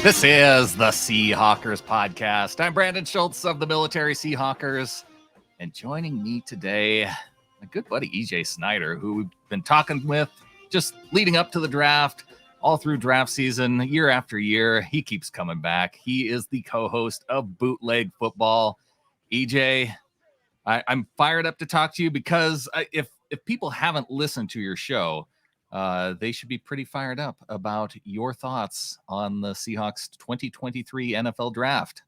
This is the Seahawkers podcast. I'm Brandon Schultz of the Military Seahawkers, and joining me today, my good buddy EJ Snyder, who we've been talking with just leading up to the draft, all through draft season, year after year. He keeps coming back. He is the co-host of Bootleg Football. EJ, I'm fired up to talk to you because if people haven't listened to your show, they should be pretty fired up about your thoughts on the Seahawks 2023 NFL draft.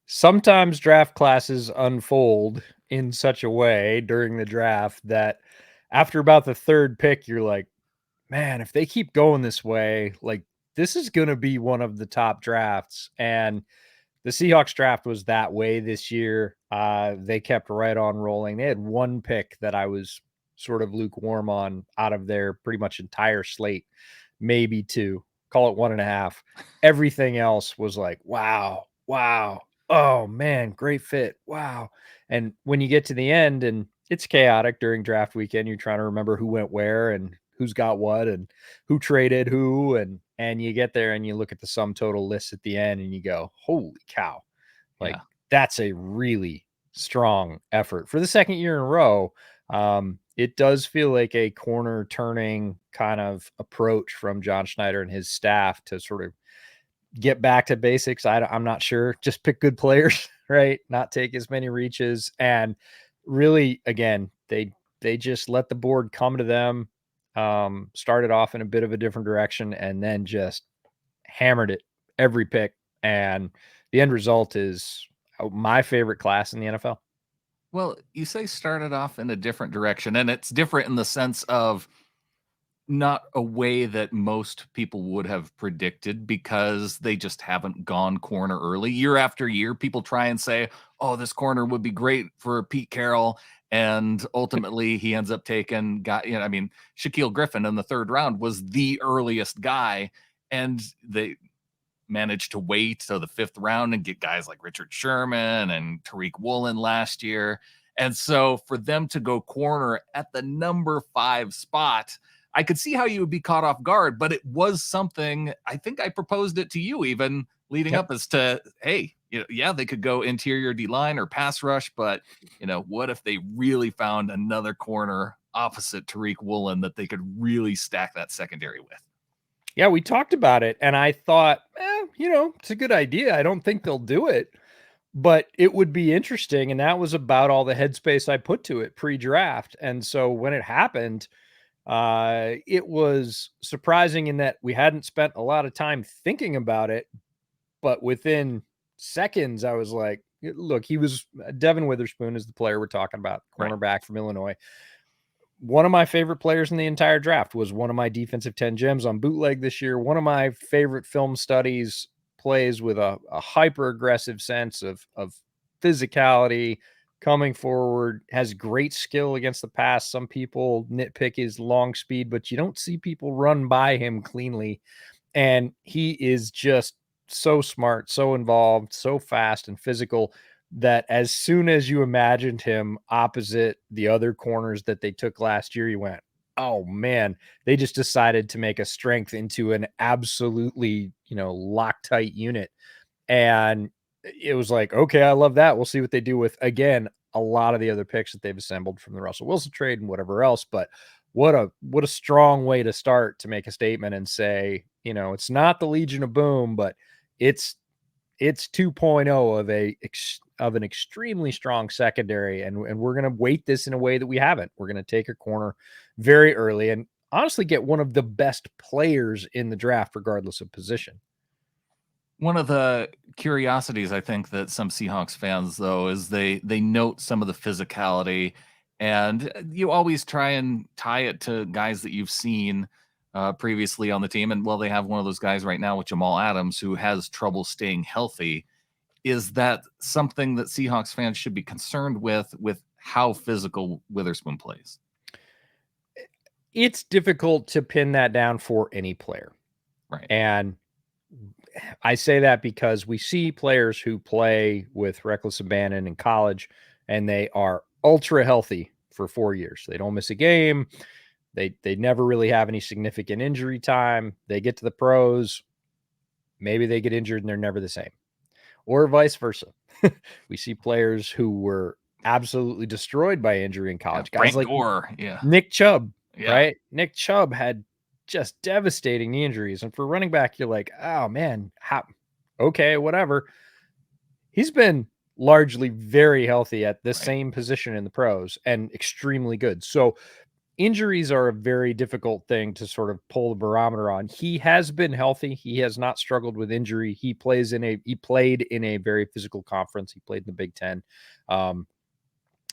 Sometimes draft classes unfold in such a way during the draft that after about the third pick, you're like, man, if they keep going this way, like this is going to be one of the top drafts. And the Seahawks draft was that way this year. They kept right on rolling. They had one pick that I was sort of lukewarm on out of their pretty much entire slate, maybe two, call it 1.5. Everything else was like, wow. Oh man, great fit. Wow. And when you get to the end and it's chaotic during draft weekend, you're trying to remember who went where and who's got what and who traded who. And you get there and you look at the sum total list at the end and you go, holy cow. Like that's a really strong effort for the second year in a row. It does feel like a corner turning kind of approach from John Snyder and his staff to sort of get back to basics. I'm not sure. Just pick good players, right? Not take as many reaches. And really, again, they just let the board come to them, started off in a bit of a different direction, and then just hammered it every pick. And the end result is my favorite class in the NFL. Well, you say started off in a different direction, and it's different in the sense of not a way that most people would have predicted because they just haven't gone corner early. Year after year, people try and say, oh, this corner would be great for Pete Carroll. And ultimately, he ends up taking, Shaquille Griffin in the third round was the earliest guy. And they managed to wait till the fifth round and get guys like Richard Sherman and Tariq Woolen last year. And so for them to go corner at the number 5 spot, I could see how you would be caught off guard, but it was something, I think I proposed it to you even leading up as to, hey, they could go interior D-line or pass rush, but, what if they really found another corner opposite Tariq Woolen that they could really stack that secondary with? Yeah, we talked about it, and I thought, it's a good idea. I don't think they'll do it, but it would be interesting, and that was about all the headspace I put to it pre-draft. And so when it happened, it was surprising in that we hadn't spent a lot of time thinking about it, but within seconds, I was like, look, Devon Witherspoon is the player we're talking about, cornerback from Illinois. One of my favorite players in the entire draft, was one of my defensive 10 gems on Bootleg this year. One of my favorite film studies, plays with a hyper aggressive sense of physicality, coming forward, has great skill against the pass. Some people nitpick his long speed, but you don't see people run by him cleanly. And he is just so smart, so involved, so fast and physical that as soon as you imagined him opposite the other corners that they took last year, you went, oh man, they just decided to make a strength into an absolutely, Loctite unit. And it was like, okay, I love that. We'll see what they do with, again, a lot of the other picks that they've assembled from the Russell Wilson trade and whatever else. But what a strong way to start to make a statement and say, it's not the Legion of Boom, but it's 2.0 of an extremely strong secondary. And we're going to weight this in a way that we haven't. We're going to take a corner very early and honestly get one of the best players in the draft, regardless of position. One of the curiosities I think that some Seahawks fans, though, is they note some of the physicality, and you always try and tie it to guys that you've seen previously on the team. And they have one of those guys right now with Jamal Adams who has trouble staying healthy. Is that something that Seahawks fans should be concerned with how physical Witherspoon plays? It's difficult to pin that down for any player. Right. And I say that because we see players who play with reckless abandon in college and they are ultra healthy for 4 years. They don't miss a game. They never really have any significant injury time. They get to the pros. maybe they get injured and they're never the same, or vice versa. We see players who were absolutely destroyed by injury in college. Guys Frank like Gore. Yeah. Nick Chubb, Yeah. right? Nick Chubb had just devastating knee injuries. And for running back, you're like, oh man, okay, whatever. He's been largely very healthy at the same position in the pros and extremely good. So injuries are a very difficult thing to sort of pull the barometer on. He has been healthy. He has not struggled with injury. He played in a very physical conference. He played in the Big Ten.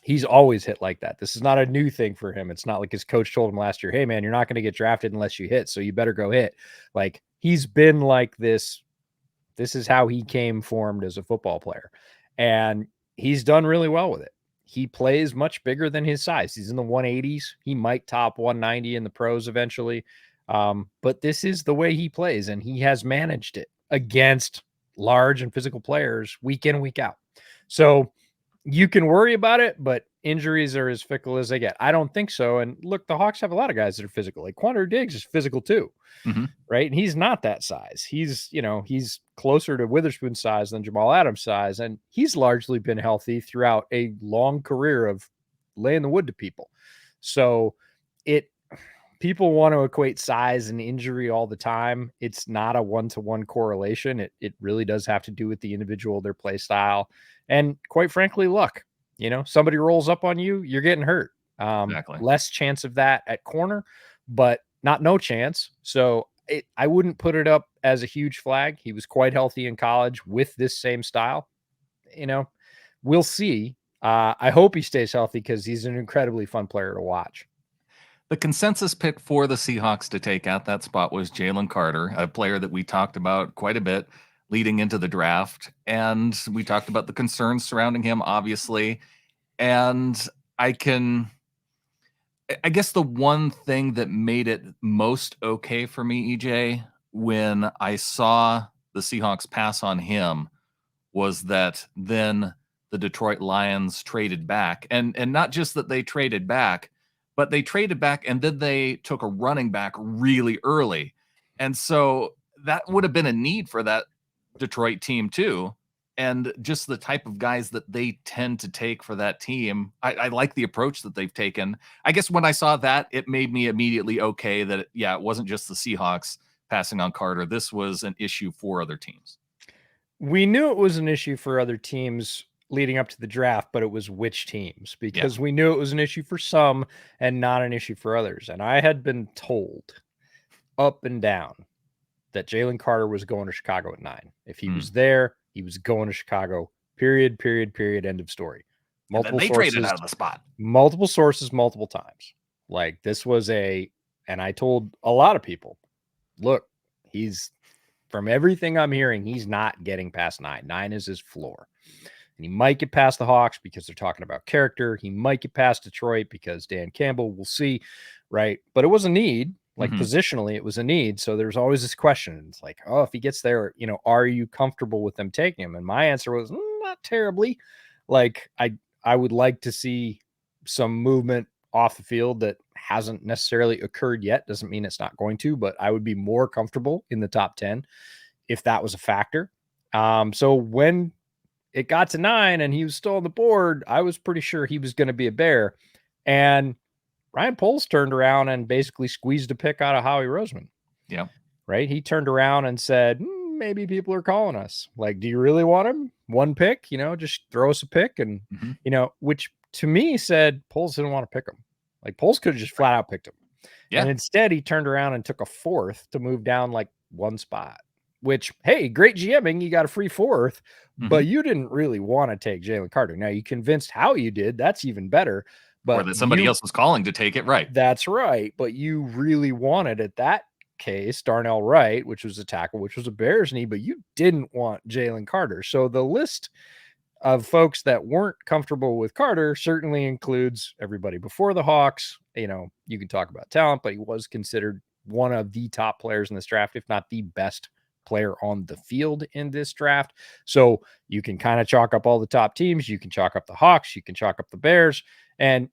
He's always hit like that. This is not a new thing for him. It's not like his coach told him last year, hey man, you're not going to get drafted unless you hit. So you better go hit. Like, he's been like this. This is how he came formed as a football player. And he's done really well with it. He plays much bigger than his size. He's in the 180s. He might top 190 in the pros eventually. But this is the way he plays, and he has managed it against large and physical players week in, week out. So you can worry about it, but injuries are as fickle as they get. I don't think so. And look, the Hawks have a lot of guys that are physical. Like Quandre Diggs is physical too, right? And he's not that size. He's closer to Witherspoon's size than Jamal Adams' size, and he's largely been healthy throughout a long career of laying the wood to people. So people want to equate size and injury all the time. It's not a one-to-one correlation. It really does have to do with the individual, their play style, and quite frankly, luck. Somebody rolls up on you, you're getting hurt. Exactly. Less chance of that at corner, but not no chance. So I wouldn't put it up as a huge flag. He was quite healthy in college with this same style. We'll see. I hope he stays healthy because he's an incredibly fun player to watch. The consensus pick for the Seahawks to take at that spot was Jalen Carter, a player that we talked about quite a bit leading into the draft. And we talked about the concerns surrounding him, obviously. And I guess the one thing that made it most okay for me, EJ, when I saw the Seahawks pass on him was that then the Detroit Lions traded back. And not just that they traded back, but they traded back and then they took a running back really early. And so that would have been a need for that Detroit team too. And just the type of guys that they tend to take for that team. I like the approach that they've taken. I guess when I saw that, it made me immediately okay that, it wasn't just the Seahawks passing on Carter. This was an issue for other teams. We knew it was an issue for other teams leading up to the draft, but it was which teams, because we knew it was an issue for some and not an issue for others. And I had been told up and down that Jalen Carter was going to Chicago at 9. If he was there, he was going to Chicago, period, end of story. Multiple sources traded out of the spot. Multiple sources, multiple times. Like, this was and I told a lot of people, look, from everything I'm hearing, he's not getting past 9. 9 is his floor. And he might get past the Hawks because they're talking about character. He might get past Detroit because Dan Campbell, we'll see, right? But it was a need. Like, positionally, it was a need. So there's always this question. It's like, oh, if he gets there, are you comfortable with them taking him? And my answer was not terribly. Like, I would like to see some movement off the field that hasn't necessarily occurred yet. Doesn't mean it's not going to, but I would be more comfortable in the top 10 if that was a factor. So when it got to 9 and he was still on the board, I was pretty sure he was going to be a Bear. And Ryan Poles turned around and basically squeezed a pick out of Howie Roseman. Yeah. Right. He turned around and said, maybe people are calling us. Like, do you really want him? One pick, just throw us a pick. And, which to me said Poles didn't want to pick him. Like, Poles could have just flat out picked him. Yeah. And instead he turned around and took a 4th to move down like one spot, which, hey, great GMing. You got a free 4th, but you didn't really want to take Jalen Carter. Now you convinced how you did. That's even better. But or that somebody else was calling to take it, right? That's right. But you really wanted, at that case, Darnell Wright, which was a tackle, which was a Bears need, but you didn't want Jalen Carter. So the list of folks that weren't comfortable with Carter certainly includes everybody before the Hawks. You can talk about talent, but he was considered one of the top players in this draft, if not the best player on the field in this draft. So you can kind of chalk up all the top teams. You can chalk up the Hawks. You can chalk up the Bears. And,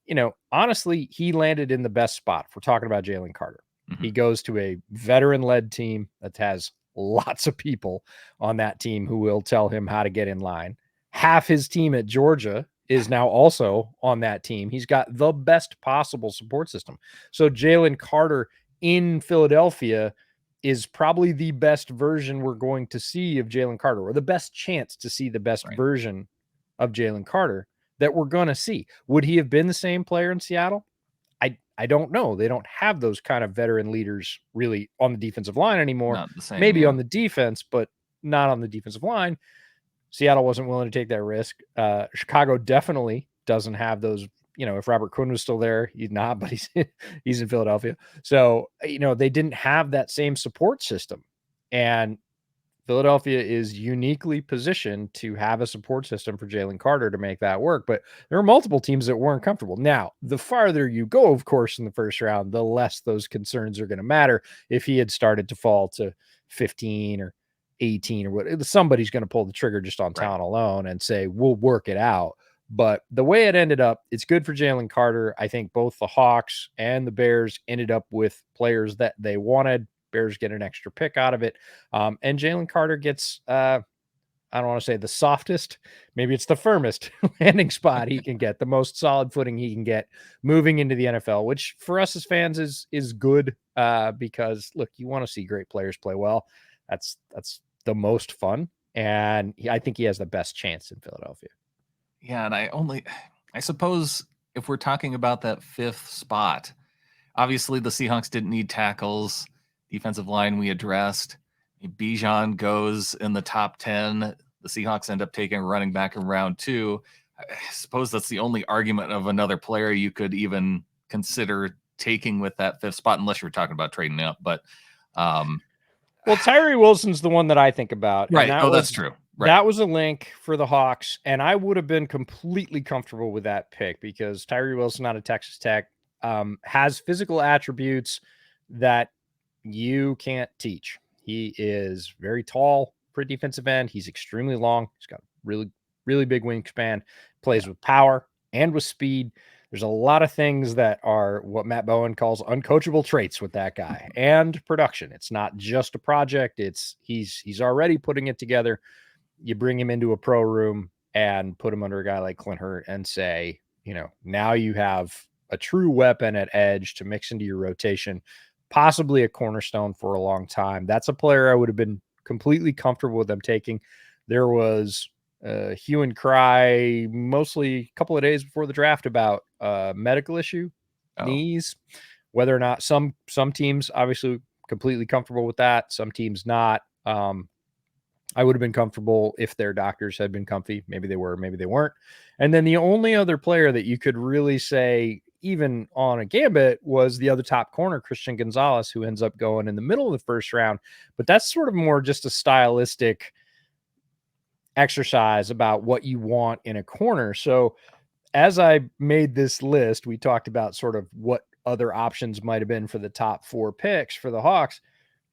honestly, he landed in the best spot if we're talking about Jalen Carter. He goes to a veteran-led team that has lots of people on that team who will tell him how to get in line. Half his team at Georgia is now also on that team. He's got the best possible support system. So Jalen Carter in Philadelphia is probably the best version we're going to see of Jalen Carter, or the best chance to see the best version of Jalen Carter that we're going to see. Would he have been the same player in Seattle? I don't know. They don't have those kind of veteran leaders really on the defensive line anymore. Not the same, maybe on the defense, but not on the defensive line. Seattle wasn't willing to take that risk. Chicago definitely doesn't have those. If Robert Quinn was still there, he's not, but he's in Philadelphia. So, they didn't have that same support system. And Philadelphia is uniquely positioned to have a support system for Jalen Carter to make that work. But there are multiple teams that weren't comfortable. Now, the farther you go, of course, in the first round, the less those concerns are going to matter. If he had started to fall to 15 or 18 or what, somebody's going to pull the trigger just on talent alone and say, we'll work it out. But the way it ended up, it's good for Jalen Carter. I think both the Hawks and the Bears ended up with players that they wanted. Bears get an extra pick out of it. And Jalen Carter gets, I don't want to say the softest, maybe it's the firmest landing spot he can get, the most solid footing he can get moving into the NFL, which for us as fans is good because, look, you want to see great players play well. That's the most fun. And I think he has the best chance in Philadelphia. Yeah, and I suppose if we're talking about that fifth spot, obviously the Seahawks didn't need tackles. Defensive line we addressed. Bijan goes in the top 10. The Seahawks end up taking a running back in round 2. I suppose that's the only argument of another player you could even consider taking with that fifth spot, unless you're talking about trading up. But well, Tyree Wilson's the one that I think about. Right. And that's true. Right. That was a link for the Hawks, and I would have been completely comfortable with that pick because Tyree Wilson out of Texas Tech has physical attributes that you can't teach. He is very tall for a defensive end. He's extremely long. He's got really, really big wingspan, plays with power and with speed. There's a lot of things that are what Matt Bowen calls uncoachable traits with that guy, and production. It's not just a project. He's already putting it together. You bring him into a pro room and put him under a guy like Clint Hurt and say, now you have a true weapon at edge to mix into your rotation, possibly a cornerstone for a long time. That's a player I would have been completely comfortable with them taking. There was hue and cry mostly a couple of days before the draft about medical issue, knees, whether or not some teams obviously completely comfortable with that. Some teams not. I would have been comfortable if their doctors had been comfy. Maybe they were, maybe they weren't. And then the only other player that you could really say, even on a gambit, was the other top corner, Christian Gonzalez, who ends up going in the middle of the first round. But that's sort of more just a stylistic exercise about what you want in a corner. So as I made this list, we talked about sort of what other options might have been for the top 4 picks for the Hawks.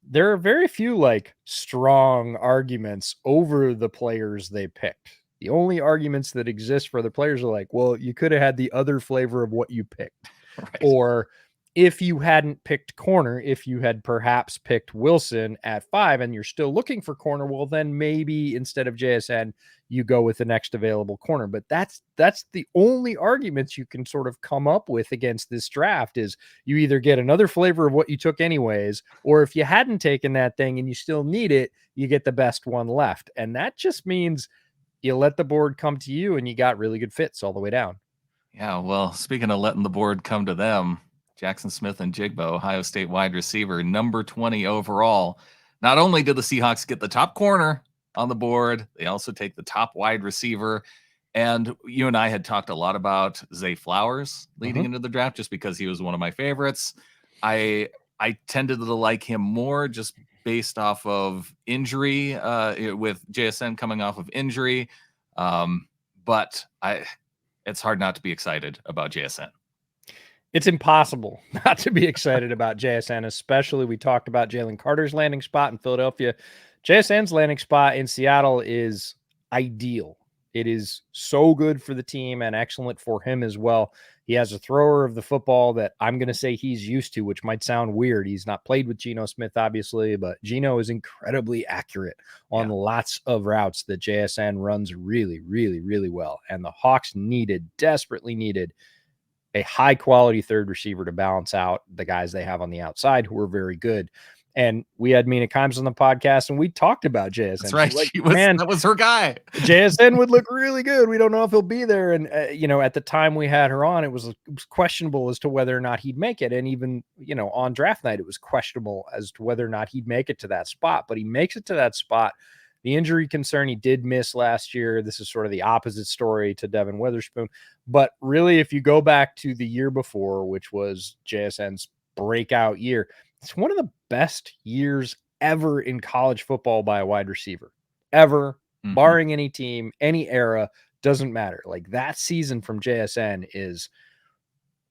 There are very few strong arguments over the players they picked. The only arguments that exist for the players are well, you could have had the other flavor of what you picked. Right. Or if you hadn't picked corner, if you had perhaps picked Wilson at 5 and you're still looking for corner, well, then maybe instead of JSN, you go with the next available corner. But that's the only arguments you can sort of come up with against this draft is you either get another flavor of what you took anyways, or if you hadn't taken that thing and you still need it, you get the best one left. And that just means you let the board come to you and you got really good fits all the way down. Yeah, well, speaking of letting the board come to them, Jackson Smith-Njigba, Ohio State wide receiver, number 20 overall. Not only did the Seahawks get the top corner on the board, they also take the top wide receiver. And you and I had talked a lot about Zay Flowers leading into the draft just because he was one of my favorites. I tended to like him more just based off of injury, with JSN coming off of injury. But it's hard not to be excited about JSN. It's impossible not to be excited about JSN, especially we talked about Jalen Carter's landing spot in Philadelphia. JSN's landing spot in Seattle is ideal. It is so good for the team and excellent for him as well. He has a thrower of the football that I'm going to say he's used to, which might sound weird. He's not played with Geno Smith, obviously, but Geno is incredibly accurate on lots of routes that JSN runs really, really, really well. And the Hawks desperately needed a high quality third receiver to balance out the guys they have on the outside who are very good. And we had Mina Kimes on the podcast and we talked about JSN. That's right. Like, man, that was her guy. JSN would look really good. We don't know if he'll be there. And, at the time we had her on, it was questionable as to whether or not he'd make it. And even, on draft night, it was questionable as to whether or not he'd make it to that spot. But he makes it to that spot. The injury concern he did miss last year. This is sort of the opposite story to Devon Witherspoon. But really, if you go back to the year before, which was JSN's breakout year, it's one of the best years ever in college football by a wide receiver, ever, barring any team, any era, doesn't matter. Like that season from JSN is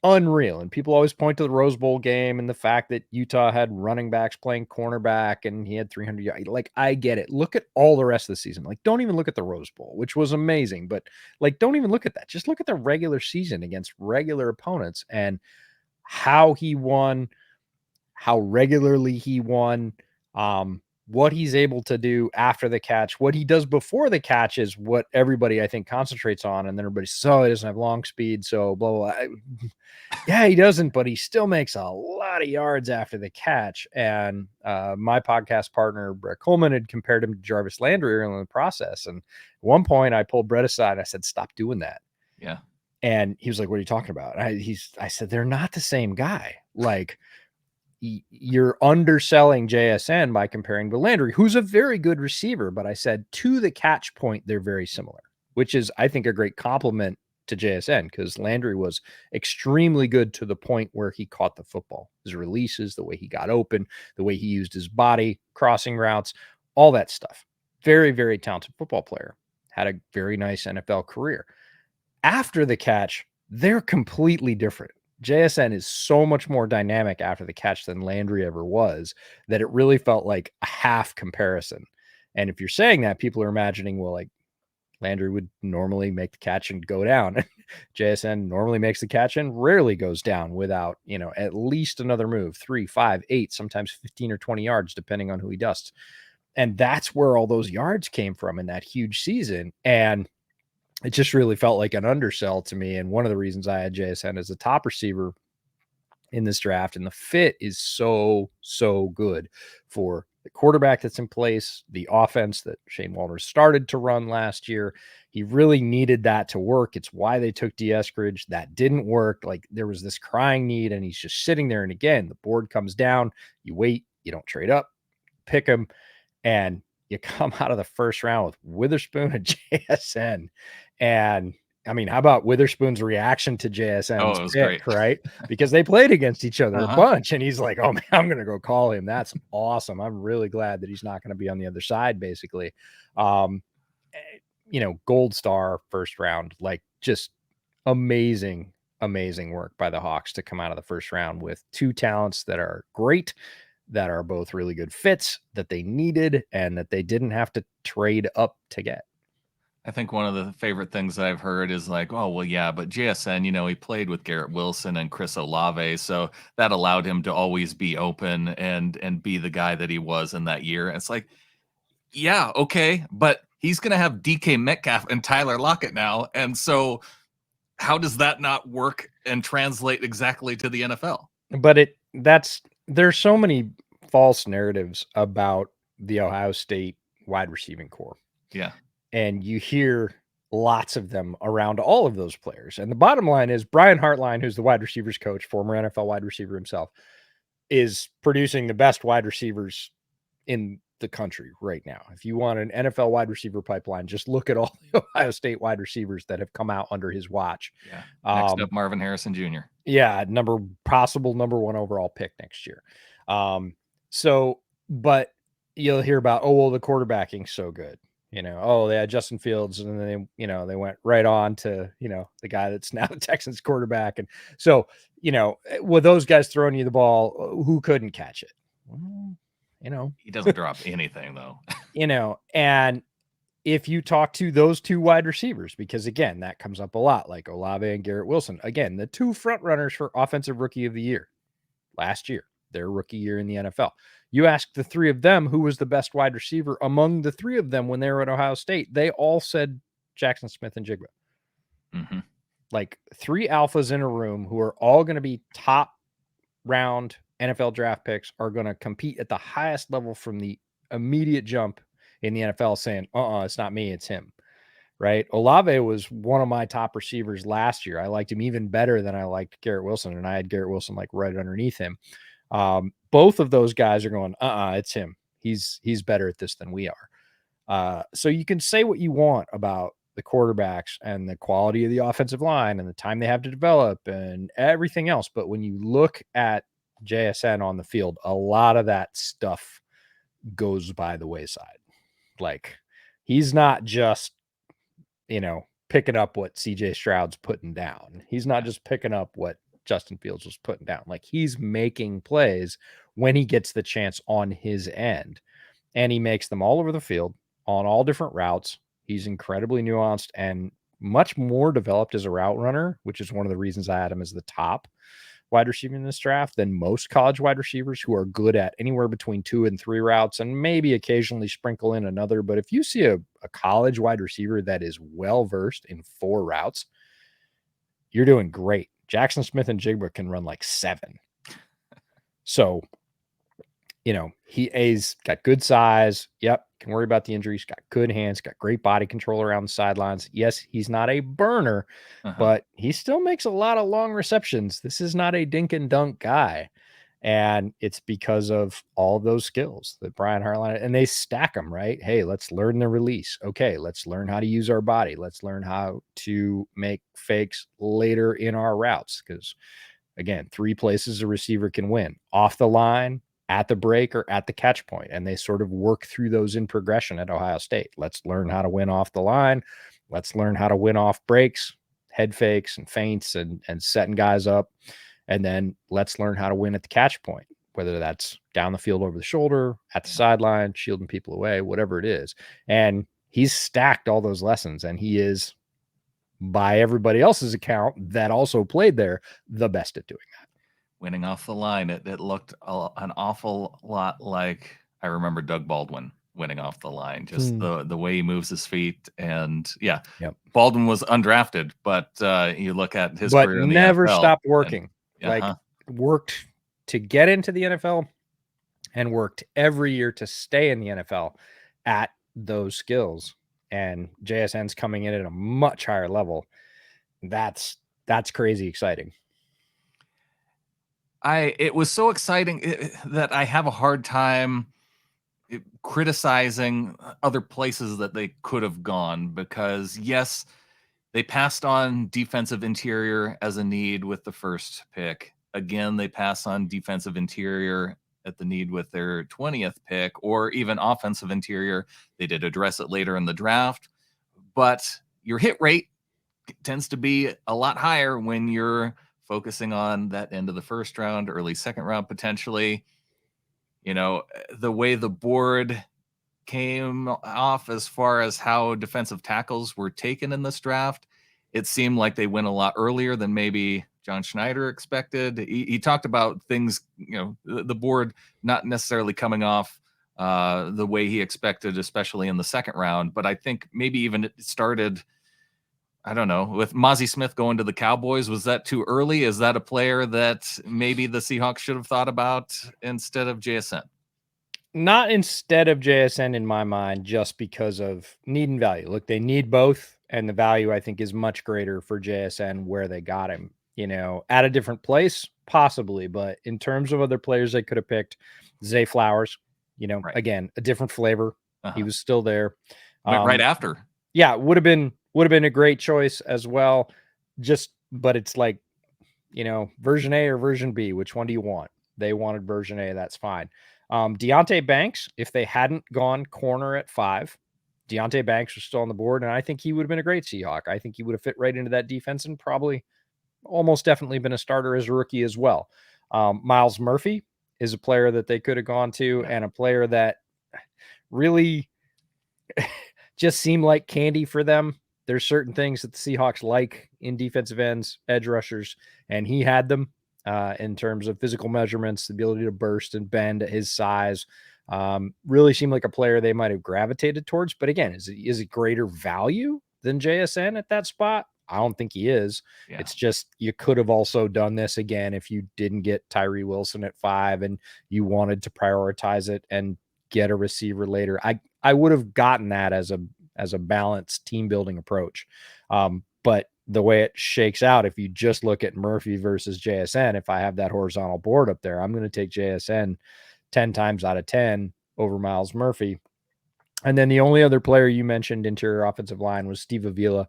unreal. And people always point to the Rose Bowl game and the fact that Utah had running backs playing cornerback and he had 300 yards. Like, I get it. Look at all the rest of the season. Like, don't even look at the Rose Bowl, which was amazing. But, like, don't even look at that. Just look at the regular season against regular opponents and how he won, how regularly he won, what he's able to do after the catch. What he does before the catch is what everybody, I think, concentrates on. And then everybody says, oh, he doesn't have long speed, so blah, blah, blah. Yeah, he doesn't, but he still makes a lot of yards after the catch. And my podcast partner, Brett Coleman, had compared him to Jarvis Landry early in the process. And at one point, I pulled Brett aside and I said, stop doing that. Yeah. And he was like, what are you talking about? I said, they're not the same guy. Like, you're underselling JSN by comparing to Landry, who's a very good receiver. But I said to the catch point, they're very similar, which is, I think, a great compliment to JSN because Landry was extremely good to the point where he caught the football. His releases, the way he got open, the way he used his body, crossing routes, all that stuff. Very, very talented football player. Had a very nice NFL career. After the catch, they're completely different. JSN is so much more dynamic after the catch than Landry ever was that it really felt like a half comparison. And if you're saying that, people are imagining, well, like Landry would normally make the catch and go down. JSN normally makes the catch and rarely goes down without, at least another move, 3, 5, 8, sometimes 15 or 20 yards, depending on who he dusts. And that's where all those yards came from in that huge season. And it just really felt like an undersell to me. And one of the reasons I had JSN as a top receiver in this draft, and the fit is so, so good for the quarterback that's in place, the offense that Shane Walters started to run last year. He really needed that to work. It's why they took D. Eskridge. That didn't work. Like there was this crying need, and he's just sitting there. And again, the board comes down, you wait, you don't trade up, pick him, and you come out of the first round with Witherspoon and JSN. And I mean, how about Witherspoon's reaction to JSN's pick, great. Right? Because they played against each other a bunch. And he's like, oh man, I'm going to go call him. That's awesome. I'm really glad that he's not going to be on the other side, basically. Gold star first round, like just amazing, amazing work by the Hawks to come out of the first round with two talents that are great, that are both really good fits that they needed and that they didn't have to trade up to get. I think one of the favorite things that I've heard is like, oh, well, yeah, but JSN, he played with Garrett Wilson and Chris Olave, so that allowed him to always be open and be the guy that he was in that year. And it's like, yeah, okay, but he's going to have DK Metcalf and Tyler Lockett now. And so how does that not work and translate exactly to the NFL? But there's so many false narratives about the Ohio State wide receiving core. Yeah. And you hear lots of them around all of those players. And the bottom line is Brian Hartline, who's the wide receivers coach, former NFL wide receiver himself, is producing the best wide receivers in the country right now. If you want an NFL wide receiver pipeline, just look at all the Ohio State wide receivers that have come out under his watch. Yeah. Next up, Marvin Harrison Jr. Yeah. Possible number 1 overall pick next year. But you'll hear about, oh, well, the quarterbacking's so good. They had Justin Fields and then they went right on to, the guy that's now the Texans quarterback. And so, with those guys throwing you the ball, who couldn't catch it? Well, he doesn't drop anything though. And if you talk to those two wide receivers, because again, that comes up a lot, like Olave and Garrett Wilson. Again, the two front runners for Offensive Rookie of the Year last year, their rookie year in the NFL. You ask the three of them who was the best wide receiver among the three of them when they were at Ohio State. They all said Jackson Smith-Njigba. Mm-hmm. Like three alphas in a room who are all going to be top round NFL draft picks are going to compete at the highest level from the immediate jump in the NFL saying, it's not me, it's him. Right. Olave was one of my top receivers last year. I liked him even better than I liked Garrett Wilson. And I had Garrett Wilson like right underneath him. Both of those guys are going, it's him. He's better at this than we are. So you can say what you want about the quarterbacks and the quality of the offensive line and the time they have to develop and everything else. But when you look at JSN on the field, a lot of that stuff goes by the wayside. Like he's not just, picking up what CJ Stroud's putting down. He's not just picking up what Justin Fields was putting down. Like he's making plays when he gets the chance on his end, and he makes them all over the field on all different routes. He's incredibly nuanced and much more developed as a route runner, which is one of the reasons I had him as the top wide receiver in this draft than most college wide receivers who are good at anywhere between 2 and 3 routes and maybe occasionally sprinkle in another. But if you see a college wide receiver that is well-versed in 4 routes, you're doing great. Jackson Smith-Njigba can run like 7. So, he's got good size. Yep. Can worry about the injuries. Got good hands, got great body control around the sidelines. Yes, he's not a burner, but he still makes a lot of long receptions. This is not a dink and dunk guy. And it's because of all of those skills that Brian Hartline, and they stack them, right? Hey, let's learn the release. Okay, let's learn how to use our body. Let's learn how to make fakes later in our routes. Because again, 3 places a receiver can win: off the line, at the break, or at the catch point. And they sort of work through those in progression at Ohio State. Let's learn how to win off the line. Let's learn how to win off breaks, head fakes and feints and setting guys up. And then let's learn how to win at the catch point, whether that's down the field over the shoulder, at the sideline, shielding people away, whatever it is. And he's stacked all those lessons, and he is, by everybody else's account that also played there, the best at doing that. Winning off the line, it looked an awful lot like, I remember Doug Baldwin winning off the line, just the way he moves his feet. And Baldwin was undrafted, but you look at his career in the never NFL, stopped working. Worked to get into the NFL and worked every year to stay in the NFL at those skills. And JSN's coming in at a much higher level. That's crazy exciting. It was so exciting that I have a hard time criticizing other places that they could have gone, because yes, they passed on defensive interior as a need with the first pick. Again, they pass on defensive interior at the need with their 20th pick, or even offensive interior. They did address it later in the draft, but your hit rate tends to be a lot higher when you're focusing on that end of the first round, early second round, potentially. The way the board came off as far as how defensive tackles were taken in this draft, it seemed like they went a lot earlier than maybe John Snyder expected. He talked about things, the board not necessarily coming off the way he expected, especially in the second round. But I think maybe even it started, I don't know, with Mozzie Smith going to the Cowboys. Was that too early? Is that a player that maybe the Seahawks should have thought about instead of JSN? Not instead of JSN in my mind, just because of need and value. Look, they need both, and the value I think is much greater for JSN where they got him. At a different place, possibly, but in terms of other players they could have picked, Zay Flowers, right. Again, a different flavor. He was still there. Right after. Yeah, would have been a great choice as well. But it's like, version A or version B, which one do you want? They wanted version A, that's fine. Deonte Banks, if they hadn't gone corner at 5, Deonte Banks was still on the board, and I think he would have been a great Seahawk. I think he would have fit right into that defense and probably almost definitely been a starter as a rookie as well. Miles Murphy is a player that they could have gone to, and a player that really just seem like candy for them. There's certain things that the Seahawks like in defensive ends, edge rushers, and he had them in terms of physical measurements, the ability to burst and bend at his size. Really seemed like a player they might have gravitated towards. But again, is it greater value than JSN at that spot? I don't think he is. Yeah. It's just you could have also done this again if you didn't get Tyree Wilson at 5 and you wanted to prioritize it and get a receiver later. I would have gotten that as a balanced team building approach. But the way it shakes out, if you just look at Murphy versus JSN, if I have that horizontal board up there, I'm going to take JSN 10 times out of 10 over Miles Murphy. And then the only other player you mentioned interior offensive line was Steve Avila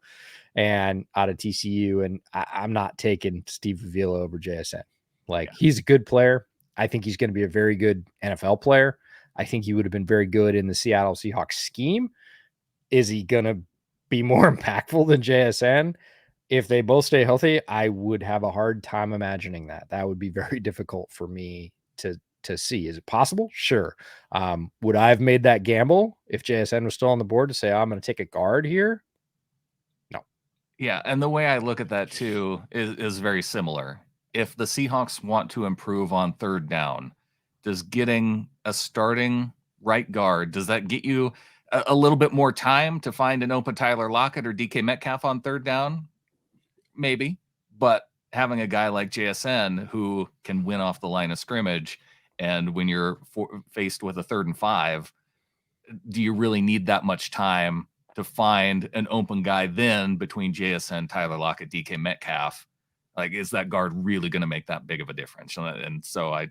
and out of TCU. And I'm not taking Steve Avila over JSN. He's a good player. I think he's going to be a very good NFL player. I think he would have been very good in the Seattle Seahawks scheme. Is he going to be more impactful than JSN? If they both stay healthy, I would have a hard time imagining that. That would be very difficult for me to see. Is it possible? Sure. Would I have made that gamble if JSN was still on the board to say, I'm going to take a guard here? No. Yeah, and the way I look at that too is very similar. If the Seahawks want to improve on third down, does getting a starting right guard, does that get you a little bit more time to find an open Tyler Lockett or DK Metcalf on third down? Maybe. But having a guy like JSN who can win off the line of scrimmage, and when you're faced with a 3rd and 5, do you really need that much time to find an open guy then between JSN, Tyler Lockett, DK Metcalf? Is that guard really going to make that big of a difference? And so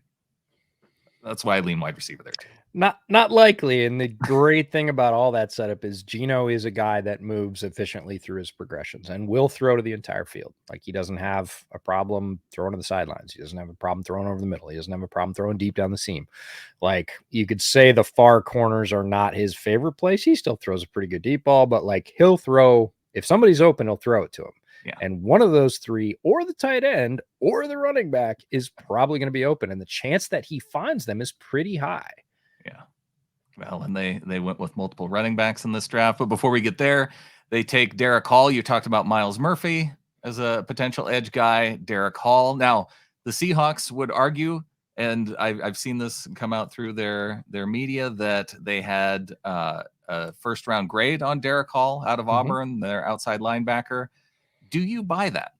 that's why I lean wide receiver there too. Not likely. And the great thing about all that setup is Geno is a guy that moves efficiently through his progressions and will throw to the entire field. He doesn't have a problem throwing to the sidelines. He doesn't have a problem throwing over the middle. He doesn't have a problem throwing deep down the seam. You could say the far corners are not his favorite place. He still throws a pretty good deep ball, but he'll throw, if somebody's open, he'll throw it to him. Yeah. And one of those three, or the tight end or the running back, is probably going to be open. And the chance that he finds them is pretty high. Yeah. Well, and they went with multiple running backs in this draft. But before we get there, they take Derek Hall. You talked about Miles Murphy as a potential edge guy. Derek Hall. Now, the Seahawks would argue, and I've seen this come out through their media, that they had a first-round grade on Derek Hall out of Auburn, their outside linebacker. Do you buy that?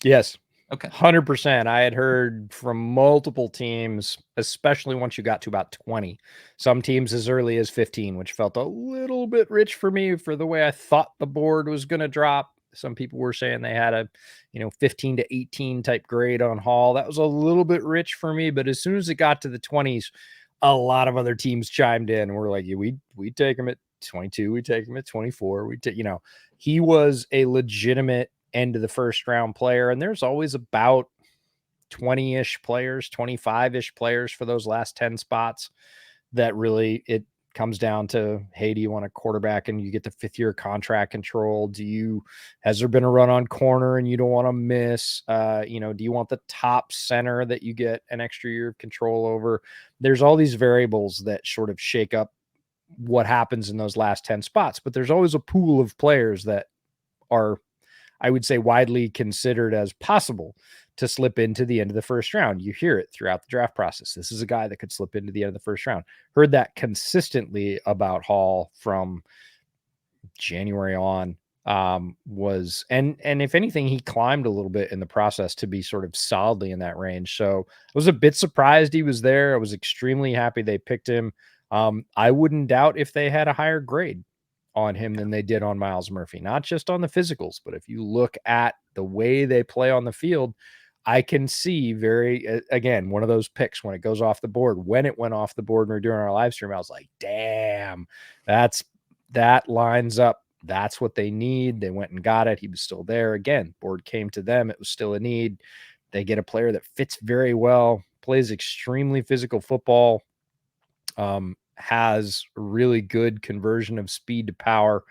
Yes. Okay. 100%. I had heard from multiple teams, especially once you got to about 20, some teams as early as 15, which felt a little bit rich for me for the way I thought the board was going to drop. Some people were saying they had a, 15 to 18 type grade on Hall. That was a little bit rich for me, but as soon as it got to the 20s, a lot of other teams chimed in and were like, yeah, we take him at 22. We take him at 24. He was a legitimate end of the first round player. And there's always about 20-ish players, 25-ish players for those last 10 spots that really it comes down to, hey, do you want a quarterback and you get the 5th year contract control? Has there been a run on corner and you don't want to miss? Do you want the top center that you get an extra year of control over? There's all these variables that sort of shake up what happens in those last 10 spots, but there's always a pool of players that are, I would say, widely considered as possible to slip into the end of the first round. You hear it throughout the draft process. This is a guy that could slip into the end of the first round. Heard that consistently about Hall from January on. And if anything, he climbed a little bit in the process to be sort of solidly in that range. So I was a bit surprised he was there. I was extremely happy they picked him. I wouldn't doubt if they had a higher grade on him than they did on Miles Murphy, not just on the physicals, but if you look at the way they play on the field, I can see again, one of those picks when it goes off the board. When it went off the board and we we're doing our live stream, I was like, damn, that lines up. That's what they need. They went and got it. He was still there. Again, board came to them. It was still a need. They get a player that fits very well, plays extremely physical football, has really good conversion of speed to power,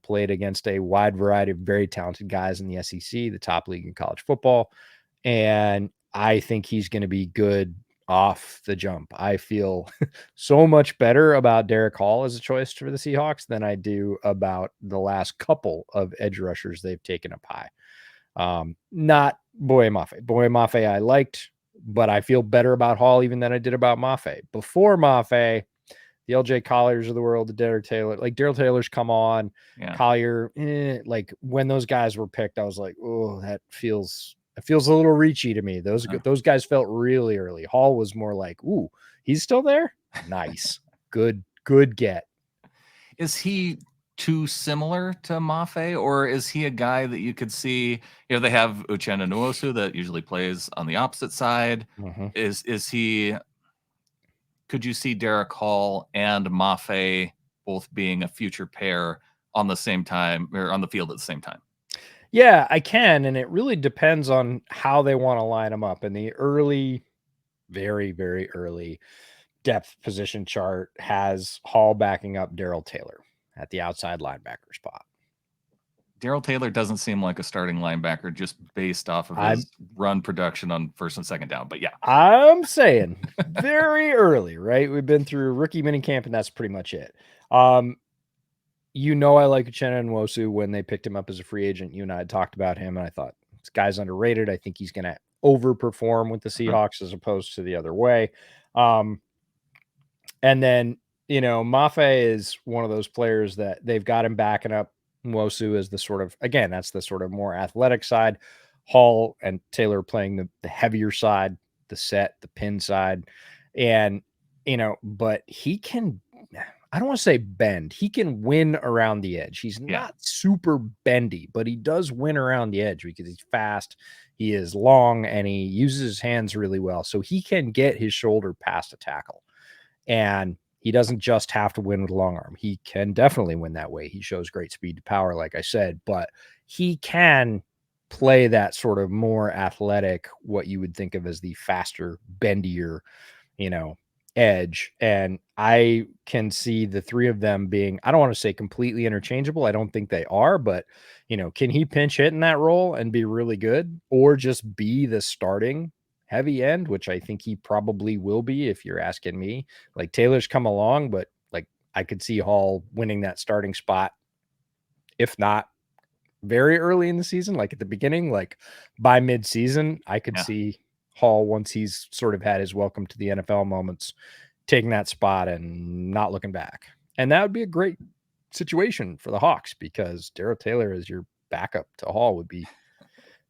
played against a wide variety of very talented guys in the SEC, the top league in college football. And I think he's going to be good off the jump. I feel so much better about Jerrick Hall as a choice for the Seahawks than I do about the last couple of edge rushers they've taken up high. Not Boye Mafe. Boye Mafe I liked, but I feel better about Hall even than I did about Mafe. Before Mafe, the LJ Colliers of the world, the Darrell Taylor, like Darrell Taylor's come on, Collier, like when those guys were picked, I was like, oh, it feels a little reachy to me. Those guys felt really early. Hall was more like, ooh, he's still there. Nice, good get. Is he too similar to Mafe, or is he a guy that you could see? They have Uchenna Nwosu that usually plays on the opposite side. Mm-hmm. Is he? Could you see Jerrick Hall and Mafe both being a future pair on the same time or on the field at the same time? Yeah, I can, and it really depends on how they want to line them up. In the early, very, very early depth position chart has Hall backing up Darrell Taylor at the outside linebacker spot. Darrell Taylor doesn't seem like a starting linebacker just based off of his run production on first and second down. But yeah, I'm saying very early, right? We've been through rookie minicamp, and that's pretty much it. I like Uchenna Nwosu when they picked him up as a free agent. You and I had talked about him, and I thought this guy's underrated. I think he's going to overperform with the Seahawks as opposed to the other way. And then, Mafe is one of those players that they've got him backing up Nwosu as the sort of, again, that's the sort of more athletic side. Hall and Taylor playing the heavier side, the set, the pin side. And, but he can, I don't want to say bend. He can win around the edge. He's not super bendy, but he does win around the edge because he's fast. He is long and he uses his hands really well. So he can get his shoulder past a tackle. And he doesn't just have to win with long arm. He can definitely win that way. He shows great speed to power, like I said, but he can play that sort of more athletic, what you would think of as the faster, bendier, edge. And I can see the three of them being, I don't want to say completely interchangeable. I don't think they are, but can he pinch hit in that role and be really good, or just be the starting heavy end, which I think he probably will be if you're asking me. Like Taylor's come along, but like I could see Hall winning that starting spot, if not very early in the season, like at the beginning, like by mid-season, I could see Hall, once he's sort of had his welcome to the NFL moments, taking that spot and not looking back. And that would be a great situation for the Hawks because Darrell Taylor as your backup to Hall would be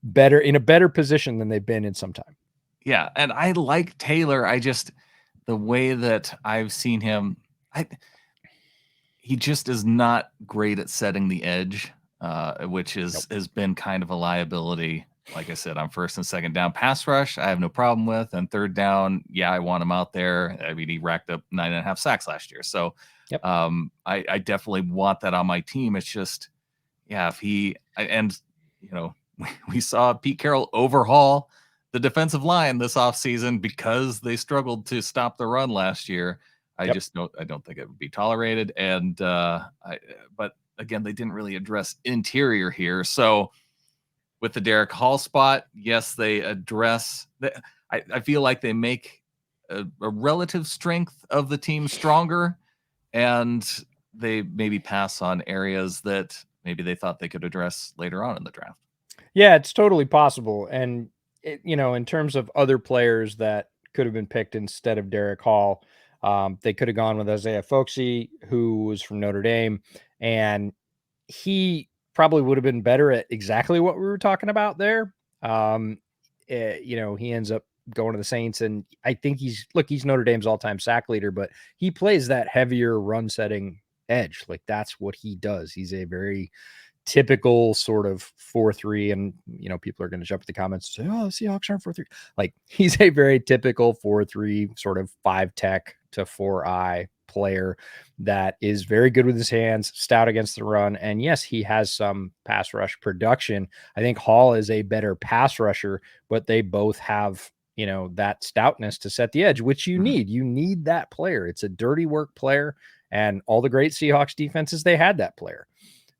better, in a better position than they've been in some time. Yeah, and I like Taylor. I just, the way that I've seen him, he just is not great at setting the edge, which has been kind of a liability. Like I said, on first and second down, pass rush, I have no problem with. And third down, I want him out there. I mean, he racked up 9.5 sacks last year. So I definitely want that on my team. It's just, if he, and, we saw Pete Carroll overhaul the defensive line this offseason because they struggled to stop the run last year. I don't think it would be tolerated. And, but again, they didn't really address interior here. So with the Jerrick Hall spot, yes, they address that. I feel like they make a relative strength of the team stronger, and they maybe pass on areas that maybe they thought they could address later on in the draft. Yeah, it's totally possible. And, in terms of other players that could have been picked instead of Jerrick Hall, they could have gone with Isaiah Folksy, who was from Notre Dame, and he probably would have been better at exactly what we were talking about there. He ends up going to the Saints, and I think he's Notre Dame's all-time sack leader, but he plays that heavier run setting edge. Like that's what he does. He's a very typical sort of 4-3, and people are going to jump to the comments and say, oh, the Seahawks aren't 4-3. Like he's a very typical 4-3 sort of 5 tech to 4 eye player that is very good with his hands, stout against the run. And yes, he has some pass rush production. I think Hall is a better pass rusher, but they both have, that stoutness to set the edge, which you need. You need that player. It's a dirty work player, and all the great Seahawks defenses, they had that player,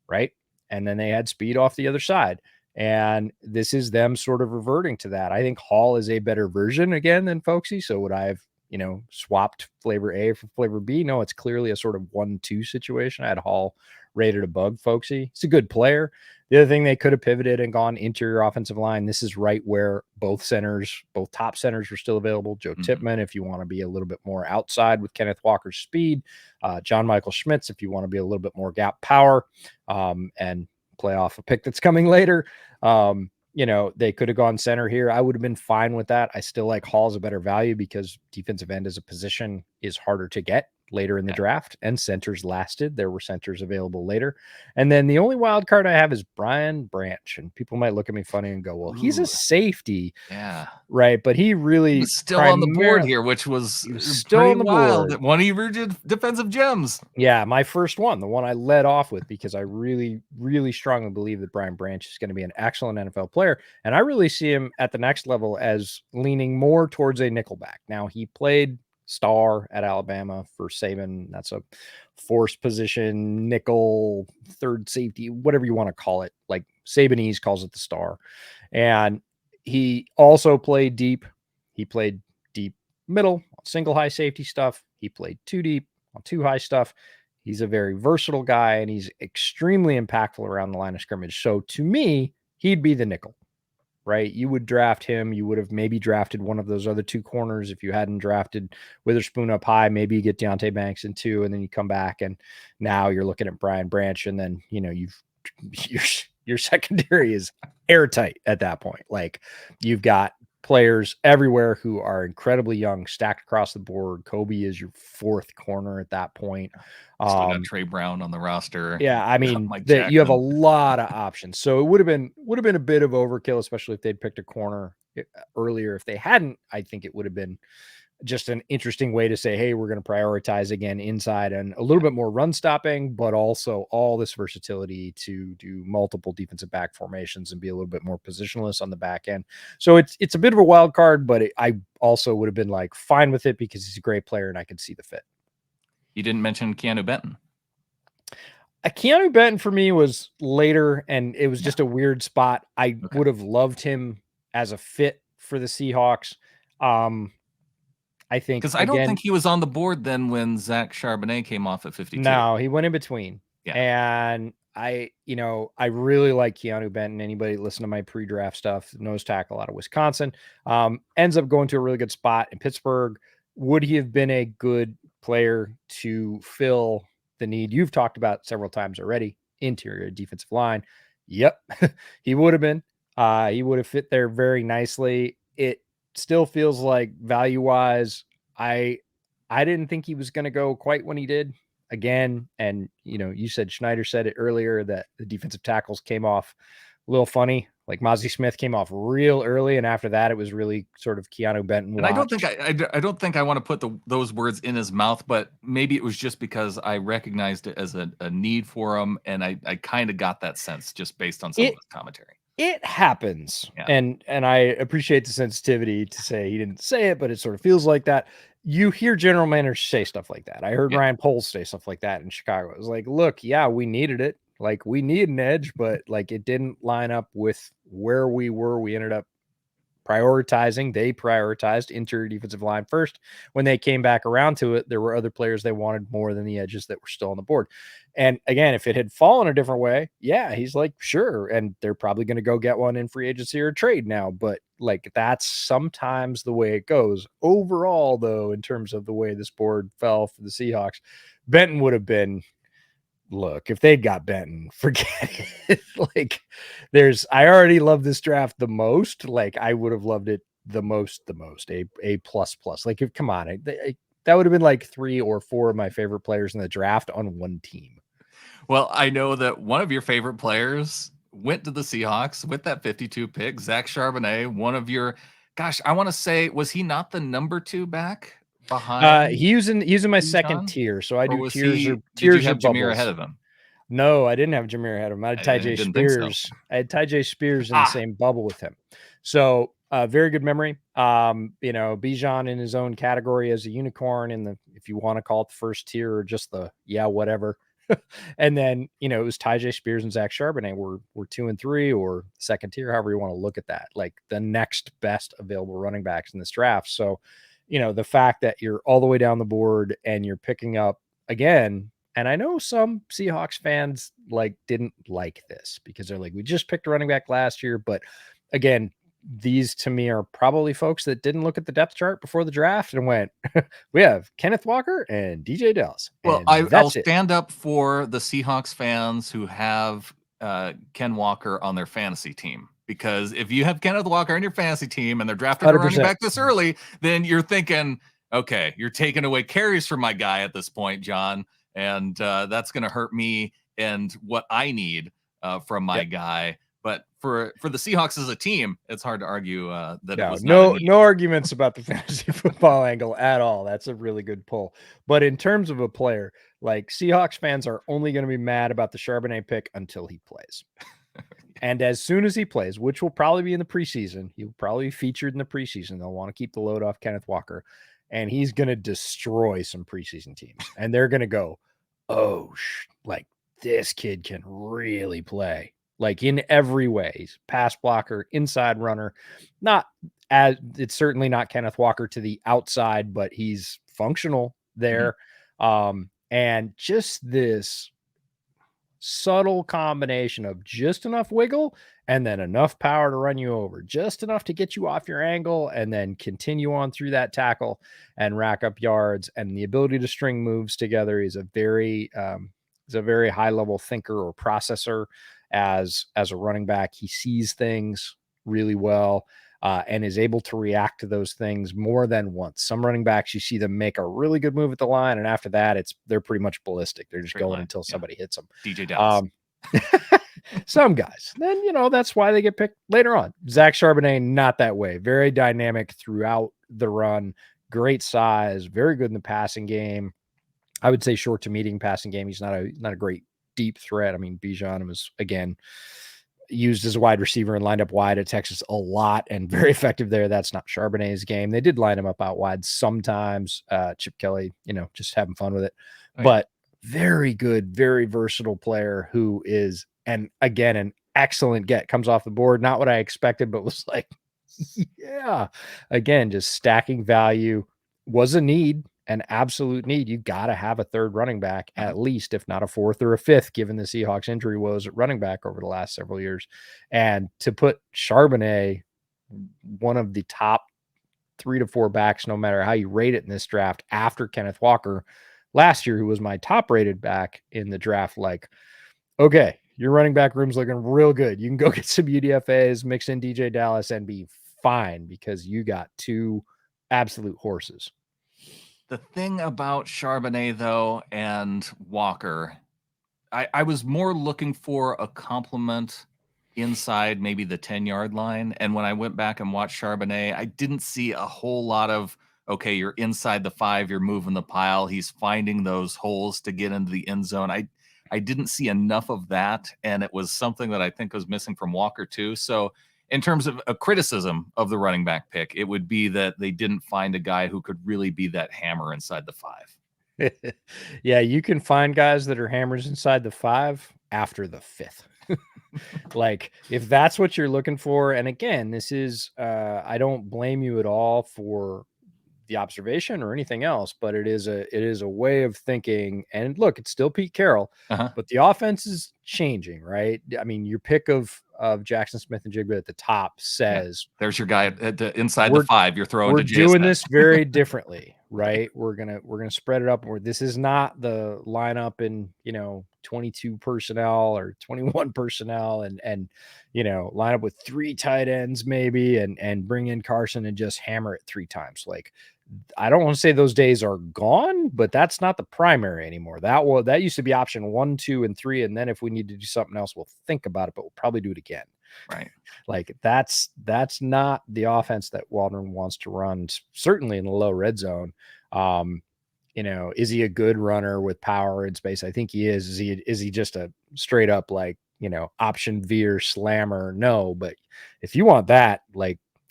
right? And then they had speed off the other side. And this is them sort of reverting to that. I think Hall is a better version again than Folksy. So would I have, swapped flavor A for flavor B? No, it's clearly a sort of 1-2 situation. I had Hall rated above Folksy. He's a good player. The other thing, they could have pivoted and gone interior offensive line. This is right where both top centers were still available. Joe Tippmann, if you want to be a little bit more outside with Kenneth Walker's speed. John Michael Schmitz, if you want to be a little bit more gap power, and play off a pick that's coming later. They could have gone center here. I would have been fine with that. I still like Hall's a better value because defensive end as a position is harder to get later in the draft, and centers lasted. There were centers available later. And then the only wild card I have is Brian Branch. And people might look at me funny and go, well, he's a safety. Yeah. Right. But he really was still on the board here, which was still on the wild. board. One of your defensive gems. Yeah, my first one, the one I led off with, because I really, really strongly believe that Brian Branch is going to be an excellent NFL player. And I really see him at the next level as leaning more towards a nickelback. Now, he played star at Alabama for Saban. That's a force position, nickel, third safety, whatever you want to call it. Like Sabanese calls it the star. And he also played deep. He played deep middle, single high safety stuff. He played too deep on too high stuff. He's a very versatile guy, and he's extremely impactful around the line of scrimmage. So to me, he'd be the nickel. Right? You would draft him. You would have maybe drafted one of those other two corners if you hadn't drafted Witherspoon up high. Maybe you get Deontay Banks in 2, and then you come back, and now you're looking at Brian Branch, and then your secondary is airtight at that point. Like, you've got players everywhere who are incredibly young, stacked across the board. Kobe is your 4th corner at that point. Still got Trey Brown on the roster. Yeah, I mean, you have a lot of options. So it would have been a bit of overkill, especially if they'd picked a corner earlier. If they hadn't, I think it would have been just an interesting way to say, hey, we're going to prioritize again inside and a little bit more run stopping, but also all this versatility to do multiple defensive back formations and be a little bit more positionless on the back end. So it's a bit of a wild card, but I also would have been like fine with it because he's a great player and I could see the fit. You didn't mention Keanu Benton. Keanu Benton for me was later, and it was just a weird spot. I would have loved him as a fit for the Seahawks. I think, because I don't think he was on the board then when Zach Charbonnet came off at 52. No, he went in between. Yeah. And I really like Keanu Benton. Anybody listen to my pre-draft stuff, nose tackle out of Wisconsin, ends up going to a really good spot in Pittsburgh. Would he have been a good player to fill the need you've talked about several times already, interior defensive line? Yep, he would have been. He would have fit there very nicely. It still feels like value-wise, I didn't think he was going to go quite when he did again. And, you said Snyder said it earlier that the defensive tackles came off a little funny. Like Mozzie Smith came off real early, and after that, it was really sort of Keanu Benton. And I don't think I want to put those words in his mouth, but maybe it was just because I recognized it as a need for him, and I kind of got that sense just based on some of his commentary. It happens, and I appreciate the sensitivity to say he didn't say it, but it sort of feels like that. You hear general managers say stuff like that. I heard Ryan Poles say stuff like that in Chicago. It was like, look, yeah, we needed it. Like, we need an edge, but like it didn't line up with where we were. We ended up prioritizing. They prioritized interior defensive line first. When they came back around to it, there were other players they wanted more than the edges that were still on the board. And again, if it had fallen a different way, yeah, he's like, sure. And they're probably going to go get one in free agency or trade now. But like, that's sometimes the way it goes. Overall, though, in terms of the way this board fell for the Seahawks, Benton would have been, look, if they'd got Benton, forget it. Like, I already love this draft the most. Like, I would have loved it the most, a plus. Like, come on, that would have been like 3 or 4 of my favorite players in the draft on one team. Well, I know that one of your favorite players went to the Seahawks with that 52 pick, Zach Charbonnet, one of your, gosh, I want to say, was he not the number 2 back behind? He's in my second tier. So I do tiers did you have or Jameer ahead of him? No, I didn't have Jameer ahead of him. I had Tyjae Spears. So. I had Tyjae Spears in the same bubble with him. So very good memory. Bijan in his own category as a unicorn in the, if you want to call it the first tier or just the, whatever. And then, it was Tyjae Spears and Zach Charbonnet were 2 and 3, or second tier, however you want to look at that, like the next best available running backs in this draft. So, the fact that you're all the way down the board and you're picking up again, and I know some Seahawks fans didn't like this because they're like, we just picked a running back last year. But again, these to me are probably folks that didn't look at the depth chart before the draft and went, we have Kenneth Walker and DJ Dallas. Well, I'll stand up for the Seahawks fans who have Ken Walker on their fantasy team, because if you have Kenneth Walker on your fantasy team and they're drafting a running back this early, then you're thinking, okay, you're taking away carries from my guy at this point, John, and that's going to hurt me and what I need from my guy. But for the Seahawks as a team, it's hard to argue that it was no arguments about the fantasy football angle at all. That's a really good pull. But in terms of a player, Seahawks fans are only going to be mad about the Charbonnet pick until he plays. And as soon as he plays, which will probably be in the preseason, he'll probably be featured in the preseason. They'll want to keep the load off Kenneth Walker, and he's going to destroy some preseason teams. And they're going to go, oh, this kid can really play. In every way. He's pass blocker, inside runner. It's certainly not Kenneth Walker to the outside, but he's functional there. And just this subtle combination of just enough wiggle and then enough power to run you over, just enough to get you off your angle and then continue on through that tackle and rack up yards, and the ability to string moves together. He's a very high level thinker or processor. As a running back, he sees things really well and is able to react to those things more than once. Some running backs, you see them make a really good move at the line, and after that, they're pretty much ballistic. They're just going until somebody hits them. DJ Dallas. Some guys, then that's why they get picked later on. Zach Charbonnet, not that way. Very dynamic throughout the run. Great size. Very good in the passing game. I would say short to medium passing game. He's not a great deep threat. I mean, Bijan was again used as a wide receiver and lined up wide at Texas a lot and very effective there. That's not Charbonnet's game. They did line him up out wide sometimes. Chip Kelly, just having fun with it, but very good, very versatile player who is, and again, an excellent get. Comes off the board. Not what I expected, but was again, just stacking value. Was a need. An absolute need. You got to have a third running back, at least, if not a fourth or a fifth, given the Seahawks injury woes at running back over the last several years. And to put Charbonnet, one of the top 3 to 4 backs, no matter how you rate it in this draft, after Kenneth Walker last year, who was my top rated back in the draft, okay, your running back room's looking real good. You can go get some UDFAs, mix in DJ Dallas, and be fine because you got 2 absolute horses. The thing about Charbonnet, though, and Walker, I was more looking for a compliment inside maybe the 10-yard line. And when I went back and watched Charbonnet, I didn't see a whole lot of, okay, you're inside the 5, you're moving the pile. He's finding those holes to get into the end zone. I didn't see enough of that. And it was something that I think was missing from Walker, too. So in terms of a criticism of the running back pick, it would be that they didn't find a guy who could really be that hammer inside the 5. Yeah, you can find guys that are hammers inside the 5 after the 5th. If that's what you're looking for. And again, this is, I don't blame you at all for the observation or anything else, but it is a way of thinking. And look, it's still Pete Carroll, but the offense is changing, right? I mean, your pick of Jackson Smith-Njigba at the top says, there's your guy at the inside the 5. You're throwing. We're doing this very differently, right? We're gonna spread it up. Where this is not the lineup in 22 personnel or 21 personnel, and line up with 3 tight ends maybe, and bring in Carson and just hammer it 3 times. I don't want to say those days are gone, but that's not the primary anymore. That used to be option 1, 2, and 3. And then if we need to do something else, we'll think about it, but we'll probably do it again. Right. That's not the offense that Waldron wants to run, certainly in the low red zone. Is he a good runner with power and space? I think he is. Is he just a straight up option veer slammer? No, but if you want that,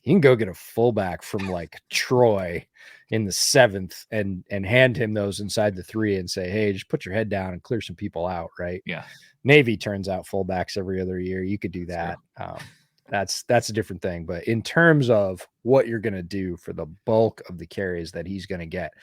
You can go get a fullback from like Troy in the 7th and hand him those inside the 3 and say, hey, just put your head down and clear some people out, right? Yeah. Navy turns out fullbacks every other year. You could do that. That's a different thing. But in terms of what you're going to do for the bulk of the carries that he's going to get,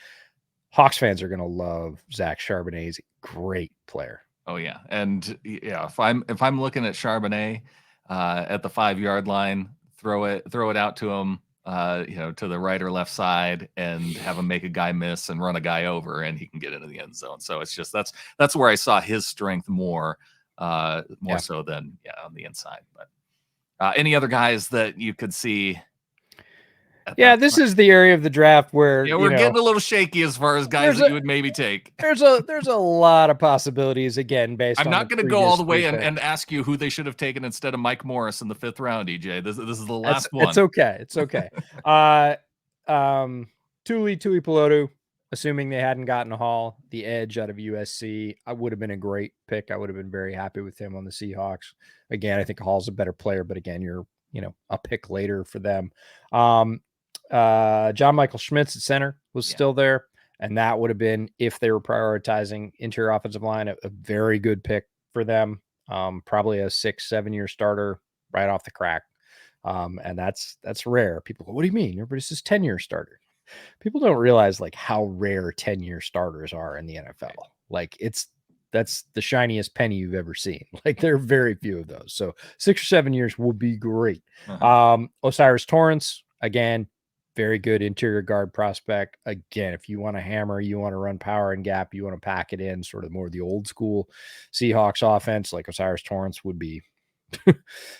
Hawks fans are going to love Zach Charbonnet. He's a great player. Oh yeah, and yeah, if I'm looking at Charbonnet at the 5-yard line, throw it out to him, to the right or left side, and have him make a guy miss and run a guy over, and he can get into the end zone. So it's just that's where I saw his strength more so than on the inside. But any other guys that you could see? This is the area of the draft where we're getting a little shaky as far as guys that you would maybe take. There's a lot of possibilities again based on. I'm not going to go all the way and ask you who they should have taken instead of Mike Morris in the 5th round, EJ. This is the last one. It's okay. It's okay. Tuli Pelotu, assuming they hadn't gotten a Hall, the edge out of USC, I would have been a great pick. I would have been very happy with him on the Seahawks. Again, I think Hall's a better player, but again, you're a pick later for them. John Michael Schmitz at center was still there, and that would have been, if they were prioritizing interior offensive line, a very good pick for them. Probably a 6-7 year starter right off the crack. And that's rare. People go, what do you mean? Everybody says 10-year starter. People don't realize like how rare 10-year starters are in the NFL. Like that's the shiniest penny you've ever seen. Like there are very few of those. So 6 or 7 years will be great. Osiris Torrance, again, very good interior guard prospect. Again, if you want to hammer, you want to run power and gap, you want to pack it in sort of more the old school Seahawks offense, like Osiris Torrance would be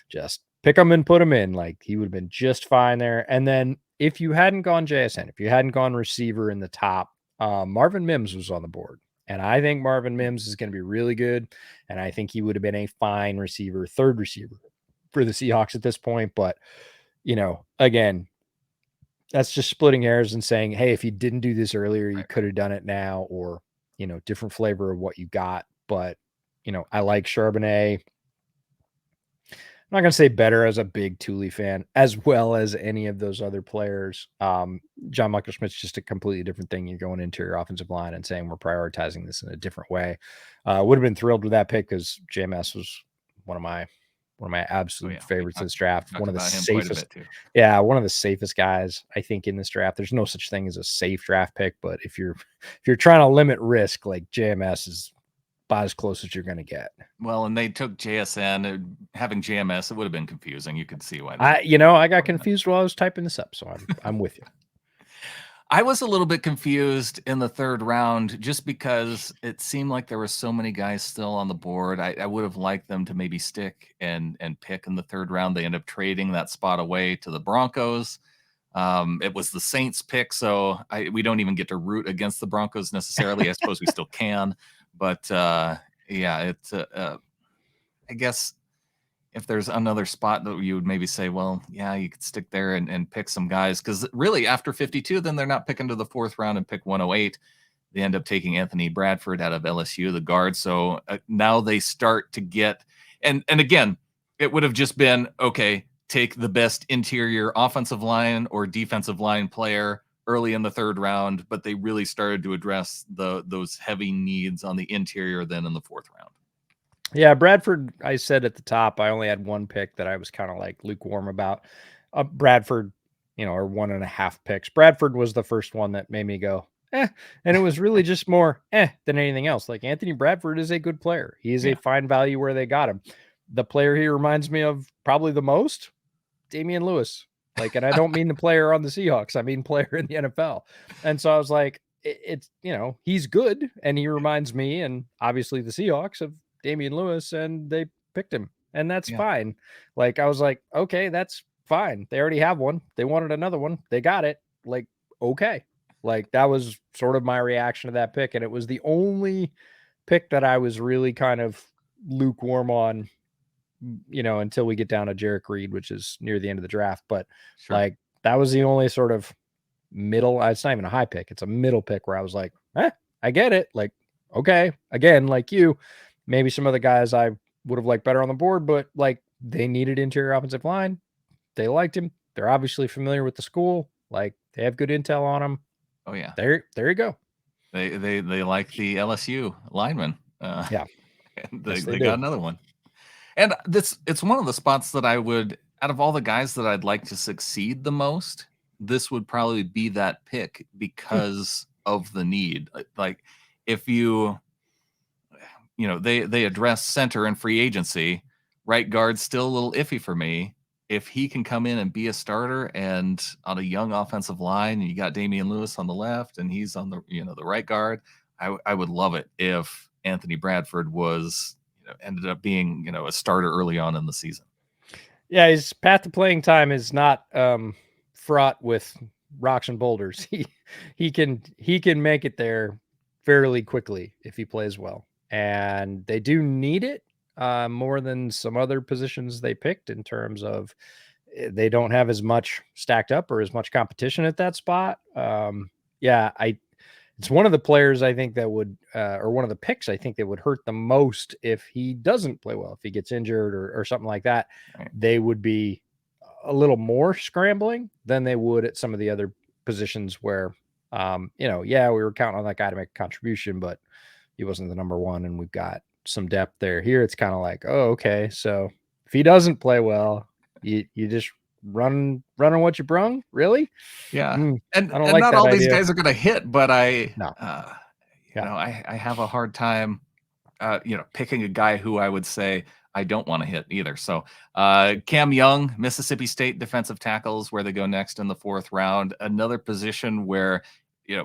just pick him and put him in. Like he would have been just fine there. And then if you hadn't gone JSN, if you hadn't gone receiver in the top, Marvin Mims was on the board. And I think Marvin Mims is going to be really good. And I think he would have been a fine receiver, 3rd receiver for the Seahawks at this point. But, again, that's just splitting hairs and saying, hey, if you didn't do this earlier, you could have done it now, or, different flavor of what you got. But, I like Charbonnet. I'm not going to say better as a big Thule fan, as well as any of those other players. John Michael Schmidt's just a completely different thing. You're going interior offensive line and saying we're prioritizing this in a different way. Would have been thrilled with that pick because JMS was one of my absolute favorites in this draft. One of the safest. Yeah, one of the safest guys, I think, in this draft. There's no such thing as a safe draft pick, but if you're trying to limit risk, like JMS is about as close as you're going to get. Well, and they took JSN. Having JMS, it would have been confusing. You could see why. I got confused while I was typing this up, so I'm with you. I was a little bit confused in the 3rd round just because it seemed like there were so many guys still on the board. I would have liked them to maybe stick and pick in the 3rd round. They end up trading that spot away to the Broncos. It was the Saints pick, so we don't even get to root against the Broncos necessarily. I suppose we still can, but I guess if there's another spot that you would maybe say, well, yeah, you could stick there and pick some guys, because really after 52, then they're not picking to the 4th round and pick 108. They end up taking Anthony Bradford out of LSU, the guard. So now they start to get, and again, it would have just been, okay, take the best interior offensive line or defensive line player early in the 3rd round, but they really started to address those heavy needs on the interior then in the 4th round. Yeah, Bradford, I said at the top, I only had one pick that I was kind of like lukewarm about. Bradford, or 1.5 picks. Bradford was the first one that made me go, and it was really just more than anything else. Like Anthony Bradford is a good player. He is a fine value where they got him. The player he reminds me of probably the most, Damian Lewis. Like, and I don't mean the player on the Seahawks. I mean player in the NFL. And so I was like, it's, he's good. And he reminds me, and obviously the Seahawks, of Damian Lewis, and they picked him. And that's fine. Like, I was like, okay, that's fine. They already have one. They wanted another one. They got it. Like, okay. Like, that was sort of my reaction to that pick. And it was the only pick that I was really kind of lukewarm on, until we get down to Jerrick Reed, which is near the end of the draft. But like, that was the only sort of middle. It's not even a high pick. It's a middle pick where I was like, I get it. Like, okay. Again, like you, maybe some other guys I would have liked better on the board, but like they needed interior offensive line. They liked him. They're obviously familiar with the school. Like, they have good intel on them. Oh yeah. There you go. They like the LSU lineman. Yeah. And Yes, they do. got another one. And it's one of the spots that I would, out of all the guys that I'd like to succeed the most, this would probably be that pick because of the need. Like, if they address center and free agency, right guard's still a little iffy for me. If he can come in and be a starter and on a young offensive line, and you got Damian Lewis on the left and he's on the right guard, I would love it if Anthony Bradford was ended up being a starter early on in the season. Yeah, his path to playing time is not fraught with rocks and boulders. He can make it there fairly quickly if he plays well, and they do need it more than some other positions they picked in terms of they don't have as much stacked up or as much competition at that spot. Yeah, it's one of the players I think that would, or one of the picks I think that would hurt the most if he doesn't play well, if he gets injured or something like that. Right. They would be a little more scrambling than they would at some of the other positions where, we were counting on that guy to make a contribution, but he wasn't the number one, and we've got some depth there. Here, it's kind of like, oh, okay, so if he doesn't play well, you just run on what you brung, really? Yeah. And And I don't like not that all these idea. guys are going to hit, but No. I have a hard time, picking a guy who I would say I don't want to hit either. So Cam Young, Mississippi State defensive tackles, where they go next in the 4th round. Another position where,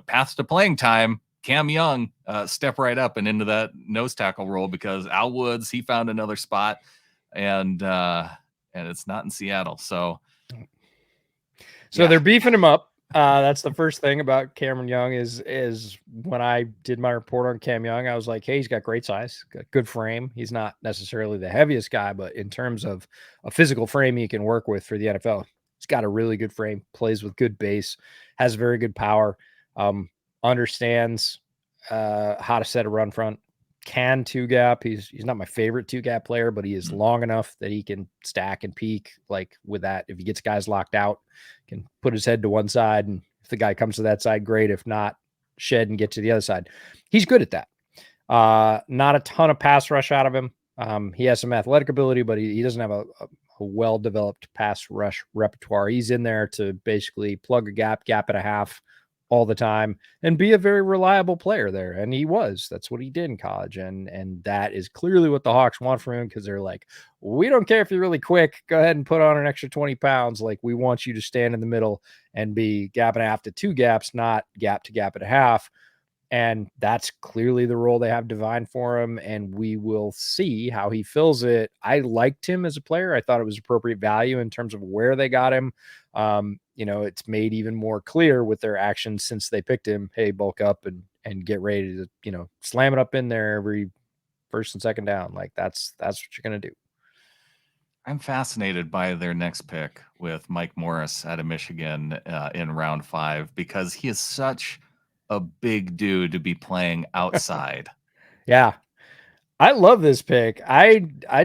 paths to playing time, Cam Young step right up and into that nose tackle role, because Al Woods, he found another spot, and it's not in Seattle. So they're beefing him up. That's the first thing about Cameron Young is when I did my report on Cam Young, I was like, hey, he's got great size, got good frame. He's not necessarily the heaviest guy, but in terms of a physical frame he can work with for the NFL, he's got a really good frame, plays with good base, has very good power, understands how to set a run front, can two gap. He's not my favorite two gap player, but he is long enough that he can stack and peak. Like with that, if he gets guys locked out, can put his head to one side, and if the guy comes to that side, great. If not, shed and get to the other side. He's good at that. Not a ton of pass rush out of him. He has some athletic ability, but he doesn't have a well-developed pass rush repertoire. He's in there to basically plug a gap and a half all the time and be a very reliable player there. And he was. That's what he did in college. And that is clearly what the Hawks want from him, because they're like, we don't care if you're really quick. Go ahead and put on an extra 20 pounds. Like, we want you to stand in the middle and be gap and a half to two gaps, not gap to gap and a half. And that's clearly the role they have divined for him, and we will see how he fills it. I liked him as a player. I thought it was appropriate value in terms of where they got him. It's made even more clear with their actions since they picked him. Hey, bulk up and get ready to, slam it up in there every first and second down. Like, that's what you're going to do. I'm fascinated by their next pick with Mike Morris out of Michigan in round 5, because he is such a big dude to be playing outside. Yeah. I love this pick. I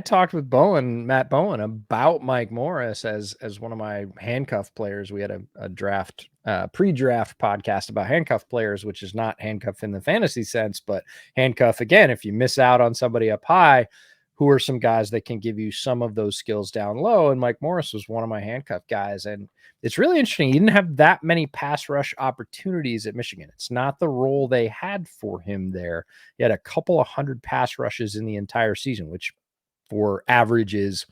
talked with Matt Bowen, about Mike Morris as one of my handcuff players. We had a draft, pre-draft podcast about handcuff players, which is not handcuff in the fantasy sense, but handcuff, again, if you miss out on somebody up high, who are some guys that can give you some of those skills down low. And Mike Morris was one of my handcuff guys. And it's really interesting. He didn't have that many pass rush opportunities at Michigan. It's not the role they had for him there. He had a couple of hundred pass rushes in the entire season, which for average is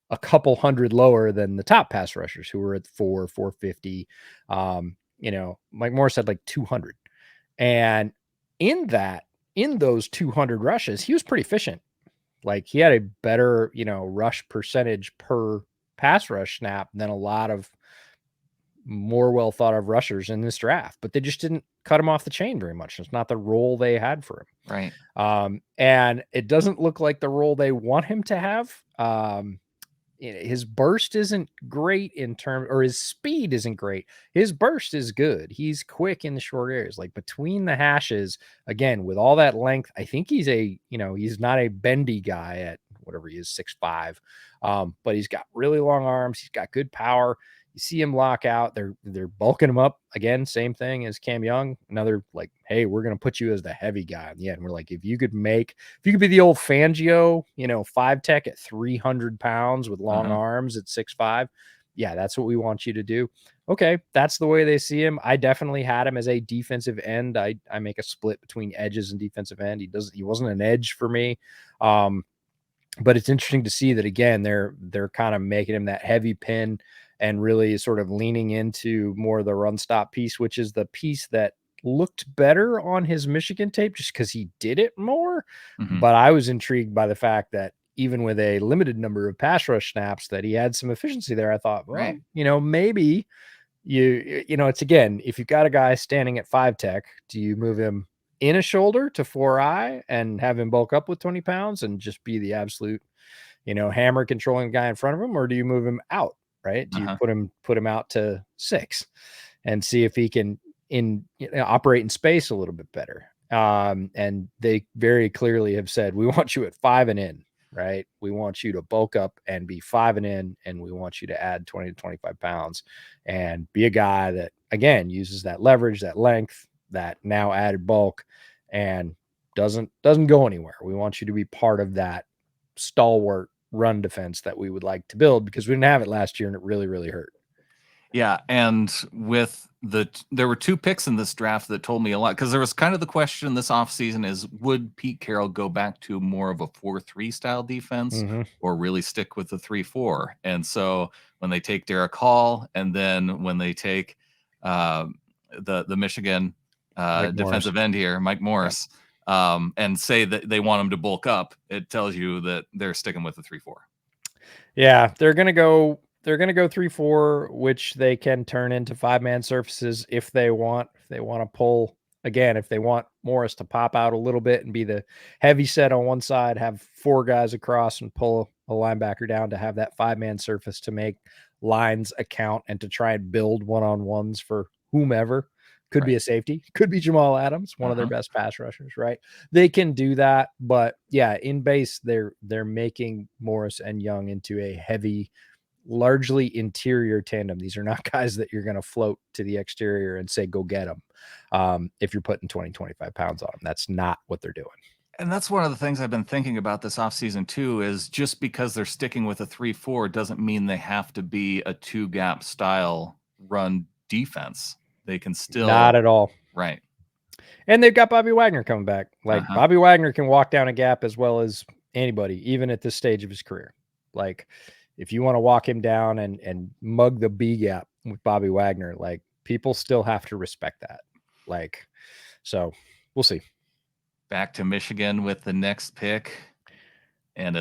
a couple hundred lower than the top pass rushers, who were at 450. Mike Morris had like 200. And in those 200 rushes, he was pretty efficient. Like, he had a better, rush percentage per pass rush snap than a lot of more well thought of rushers in this draft, but they just didn't cut him off the chain very much. It's not the role they had for him. Right. And it doesn't look like the role they want him to have. His burst isn't great or his speed isn't great. His burst is good. He's quick in the short areas, like between the hashes. Again, with all that length, I think he's he's not a bendy guy at whatever he is, 6'5". But he's got really long arms. He's got good power. You see him lock out. They're bulking him up again. Same thing as Cam Young. Another like, hey, we're gonna put you as the heavy guy in the end. We're like, if you could be the old Fangio, 5 tech at 300 pounds with long arms at 6'5", yeah, that's what we want you to do. Okay, that's the way they see him. I definitely had him as a defensive end. I make a split between edges and defensive end. He wasn't an edge for me. But it's interesting to see that again, they're kind of making him that heavy pin and really sort of leaning into more of the run stop piece, which is the piece that looked better on his Michigan tape just because he did it more. But I was intrigued by the fact that even with a limited number of pass rush snaps, that he had some efficiency there. I thought, well, maybe it's again, if you've got a guy standing at 5 tech, do you move him in a shoulder to 4 and have him bulk up with 20 pounds and just be the absolute, hammer controlling the guy in front of him? Or do you move him out, right? Do you put him out to 6 and see if he can operate in space a little bit better? And they very clearly have said, we want you at 5 and in, right? We want you to bulk up and be 5 and in, and we want you to add 20 to 25 pounds and be a guy that, again, uses that leverage, that length, that now added bulk, and doesn't go anywhere. We want you to be part of that stalwart run defense that we would like to build, because we didn't have it last year and it really, really hurt. Yeah, and there were 2 picks in this draft that told me a lot, because there was kind of the question this offseason is, would Pete Carroll go back to more of a 4-3 style defense or really stick with the 3-4? And so when they take Derek Hall, and then when they take the Michigan defensive end here, Mike Morris, and say that they want him to bulk up, it tells you that they're sticking with the 3-4. Yeah, they're gonna go 3-4, which they can turn into 5-man surfaces if they want. If they want to pull again, if they want Morris to pop out a little bit and be the heavy set on one side, have 4 guys across and pull a linebacker down to have that 5-man surface to make lines account and to try and build one-on-ones for whomever. Could be a safety, could be Jamal Adams, one of their best pass rushers, right? They can do that, but yeah, in base, they're making Morris and Young into a heavy, largely interior tandem. These are not guys that you're going to float to the exterior and say, go get them. If you're putting 20, 25 pounds on them, that's not what they're doing. And that's one of the things I've been thinking about this offseason too, is just because they're sticking with a 3-4 doesn't mean they have to be a 2-gap style run defense. They can still, not at all. Right. And they've got Bobby Wagner coming back. Like Bobby Wagner can walk down a gap as well as anybody, even at this stage of his career. Like if you want to walk him down and mug the B gap with Bobby Wagner, like people still have to respect that. Like, so we'll see. Back to Michigan with the next pick. And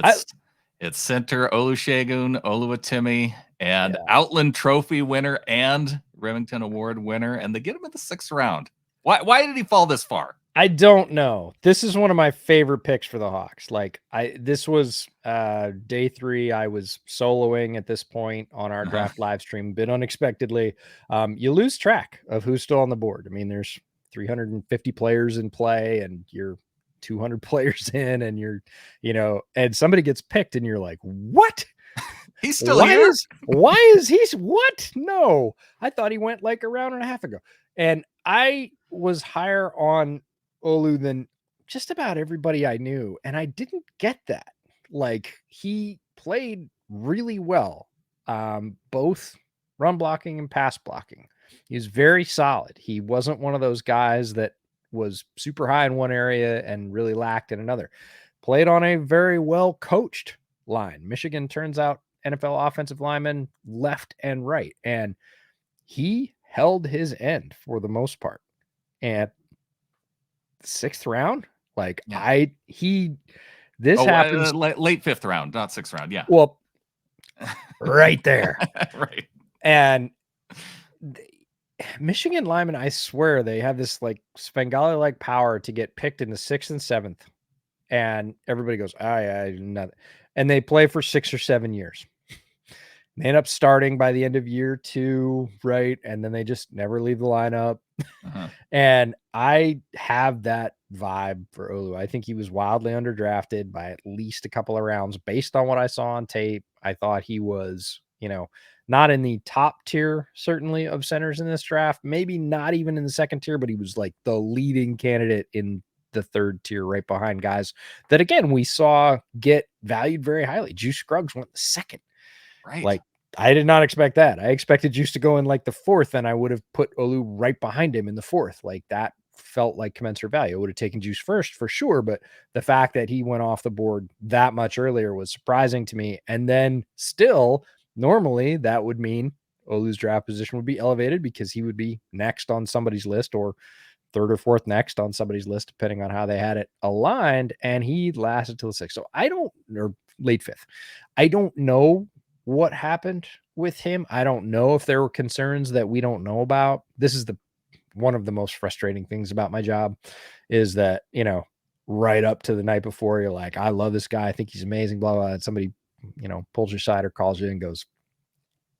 it's center Olusegun Oluwatimi, and Outland Trophy winner and Remington Award winner, and they get him in the 6th round. Why did he fall this far? I don't know. This is one of my favorite picks for the Hawks. Like this was day 3. I was soloing at this point on our draft live stream, a bit unexpectedly. You lose track of who's still on the board. I mean, there's 350 players in play, and you're 200 players in, and you're, and somebody gets picked, and you're like, what? He's still here? Why is he? What? No, I thought he went like a round and a half ago. And I was higher on Olu than just about everybody I knew. And I didn't get that. Like he played really well, both run blocking and pass blocking. He was very solid. He wasn't one of those guys that was super high in one area and really lacked in another. Played on a very well coached line. Michigan turns out NFL offensive linemen left and right. And he held his end for the most part. And 6th round, like happens late 5th round, not 6th round. Yeah. Well, right there. Right. And Michigan linemen, I swear they have this like Svengali like power to get picked in the 6th and 7th. And everybody goes, nothing. And they play for 6 or 7 years. They end up starting by the end of year 2, right? And then they just never leave the lineup. And I have that vibe for Olu. I think he was wildly underdrafted by at least a couple of rounds based on what I saw on tape. I thought he was, not in the top tier, certainly, of centers in this draft, maybe not even in the second tier, but he was like the leading candidate in the third tier, right behind guys that, again, we saw get valued very highly. Juice Scruggs went the second. Right. Like, I did not expect that. I expected Juice to go in like the fourth, and I would have put Olu right behind him in the fourth. Like, that felt like commensurate value. I would have taken Juice first for sure, but the fact that he went off the board that much earlier was surprising to me. And then still, normally that would mean Olu's draft position would be elevated because he would be next on somebody's list, or third or fourth next on somebody's list, depending on how they had it aligned. And he lasted till the sixth. So or late fifth. I don't know what happened with him. I don't know if there were concerns that we don't know about. This is one of the most frustrating things about my job, is that, right up to the night before, you're like, I love this guy, I think he's amazing, blah, blah. And somebody, pulls your side or calls you and goes,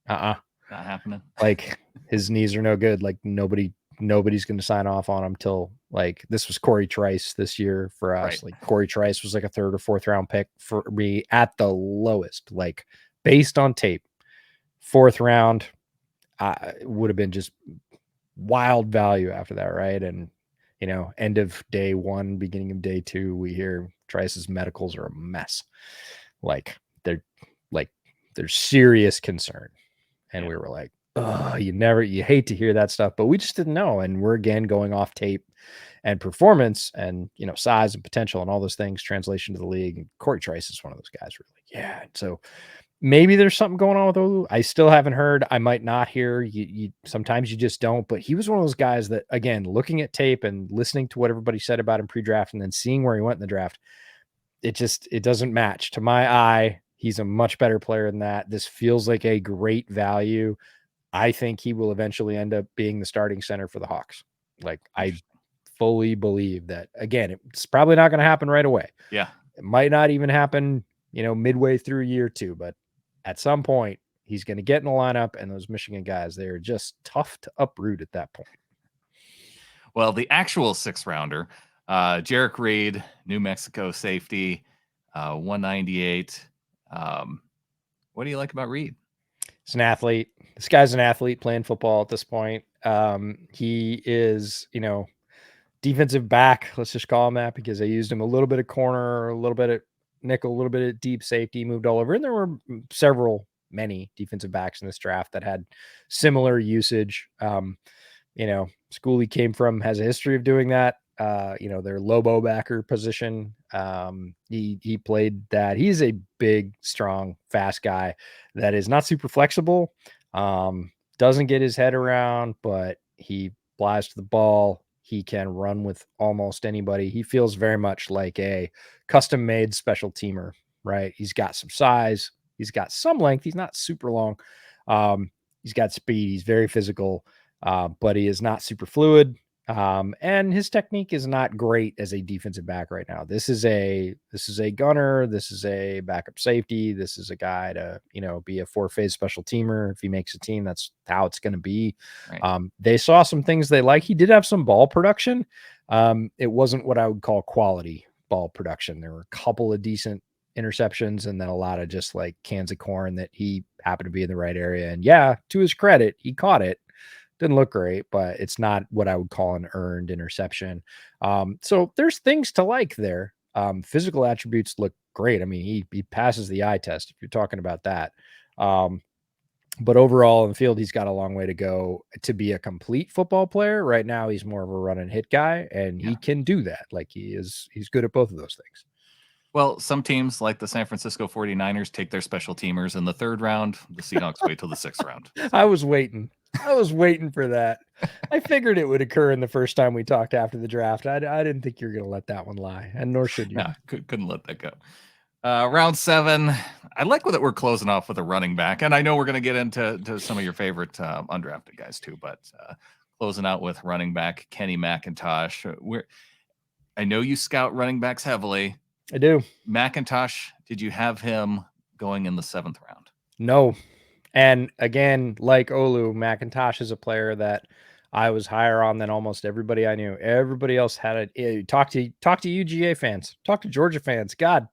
not happening. Like, his knees are no good. Like, nobody's going to sign off on him till, like, this was Corey Trice this year for us. Right. Like, Corey Trice was like a third or fourth round pick for me at the lowest, like, based on tape. Fourth round would have been just wild value after that, right? And end of day one, beginning of day two, we hear Trice's medicals are a mess. Like, there's serious concern. And we were like, oh, you hate to hear that stuff, but we just didn't know. And we're, again, going off tape and performance and, size and potential and all those things, translation to the league. And Corey Trice is one of those guys where we're like, yeah. So maybe there's something going on with Olu. I still haven't heard. I might not hear. You sometimes you just don't. But he was one of those guys that, again, looking at tape and listening to what everybody said about him pre-draft and then seeing where he went in the draft, it doesn't match. To my eye, he's a much better player than that. This feels like a great value. I think he will eventually end up being the starting center for the Hawks. Like, I fully believe that. Again, it's probably not going to happen right away. Yeah. It might not even happen, midway through year two, but at some point he's going to get in the lineup, and those Michigan guys, they're just tough to uproot at that point. Well, the actual sixth rounder, Jerrick Reed, New Mexico safety, 198. What do you like about Reed? He's an athlete. This guy's an athlete playing football at this point. He is, defensive back. Let's just call him that, because I used him a little bit of corner, a little bit of nickel, a little bit of deep safety, moved all over. And there were many defensive backs in this draft that had similar usage. School he came from has a history of doing that. Their Lobo backer position. He played that. He's a big, strong, fast guy that is not super flexible. Doesn't get his head around, but he flies to the ball. He can run with almost anybody. He feels very much like a custom-made special teamer, right? He's got some size. He's got some length. He's not super long. He's got speed. He's very physical, but he is not super fluid. And his technique is not great as a defensive back right now. This is a gunner. This is a backup safety. This is a guy to, be a 4-phase special teamer. If he makes a team, that's how it's going to be. Right. They saw some things they like. He did have some ball production. It wasn't what I would call quality ball production. There were a couple of decent interceptions and then a lot of just like cans of corn that he happened to be in the right area. And yeah, to his credit, he caught it. Didn't look great, but it's not what I would call an earned interception. So there's things to like there. Physical attributes look great. I mean, he passes the eye test if you're talking about that. But overall in the field, he's got a long way to go to be a complete football player. Right now, he's more of a run and hit guy, and he can do that. Like, he's good at both of those things. Well, some teams like the San Francisco 49ers take their special teamers in the third round. The Seahawks wait till the sixth round. So. I was waiting for that. I figured it would occur in the first time we talked after the draft. I didn't think you were going to let that one lie, and nor should you. No, couldn't let that go. Round 7. I like that we're closing off with a running back, and I know we're going to get into some of your favorite undrafted guys too, but closing out with running back Kenny McIntosh. I know you scout running backs heavily. I do. McIntosh, did you have him going in the 7th round? No. And again, like Olu, McIntosh is a player that I was higher on than almost everybody I knew. Everybody else had it. Talk to UGA fans, talk to Georgia fans. God,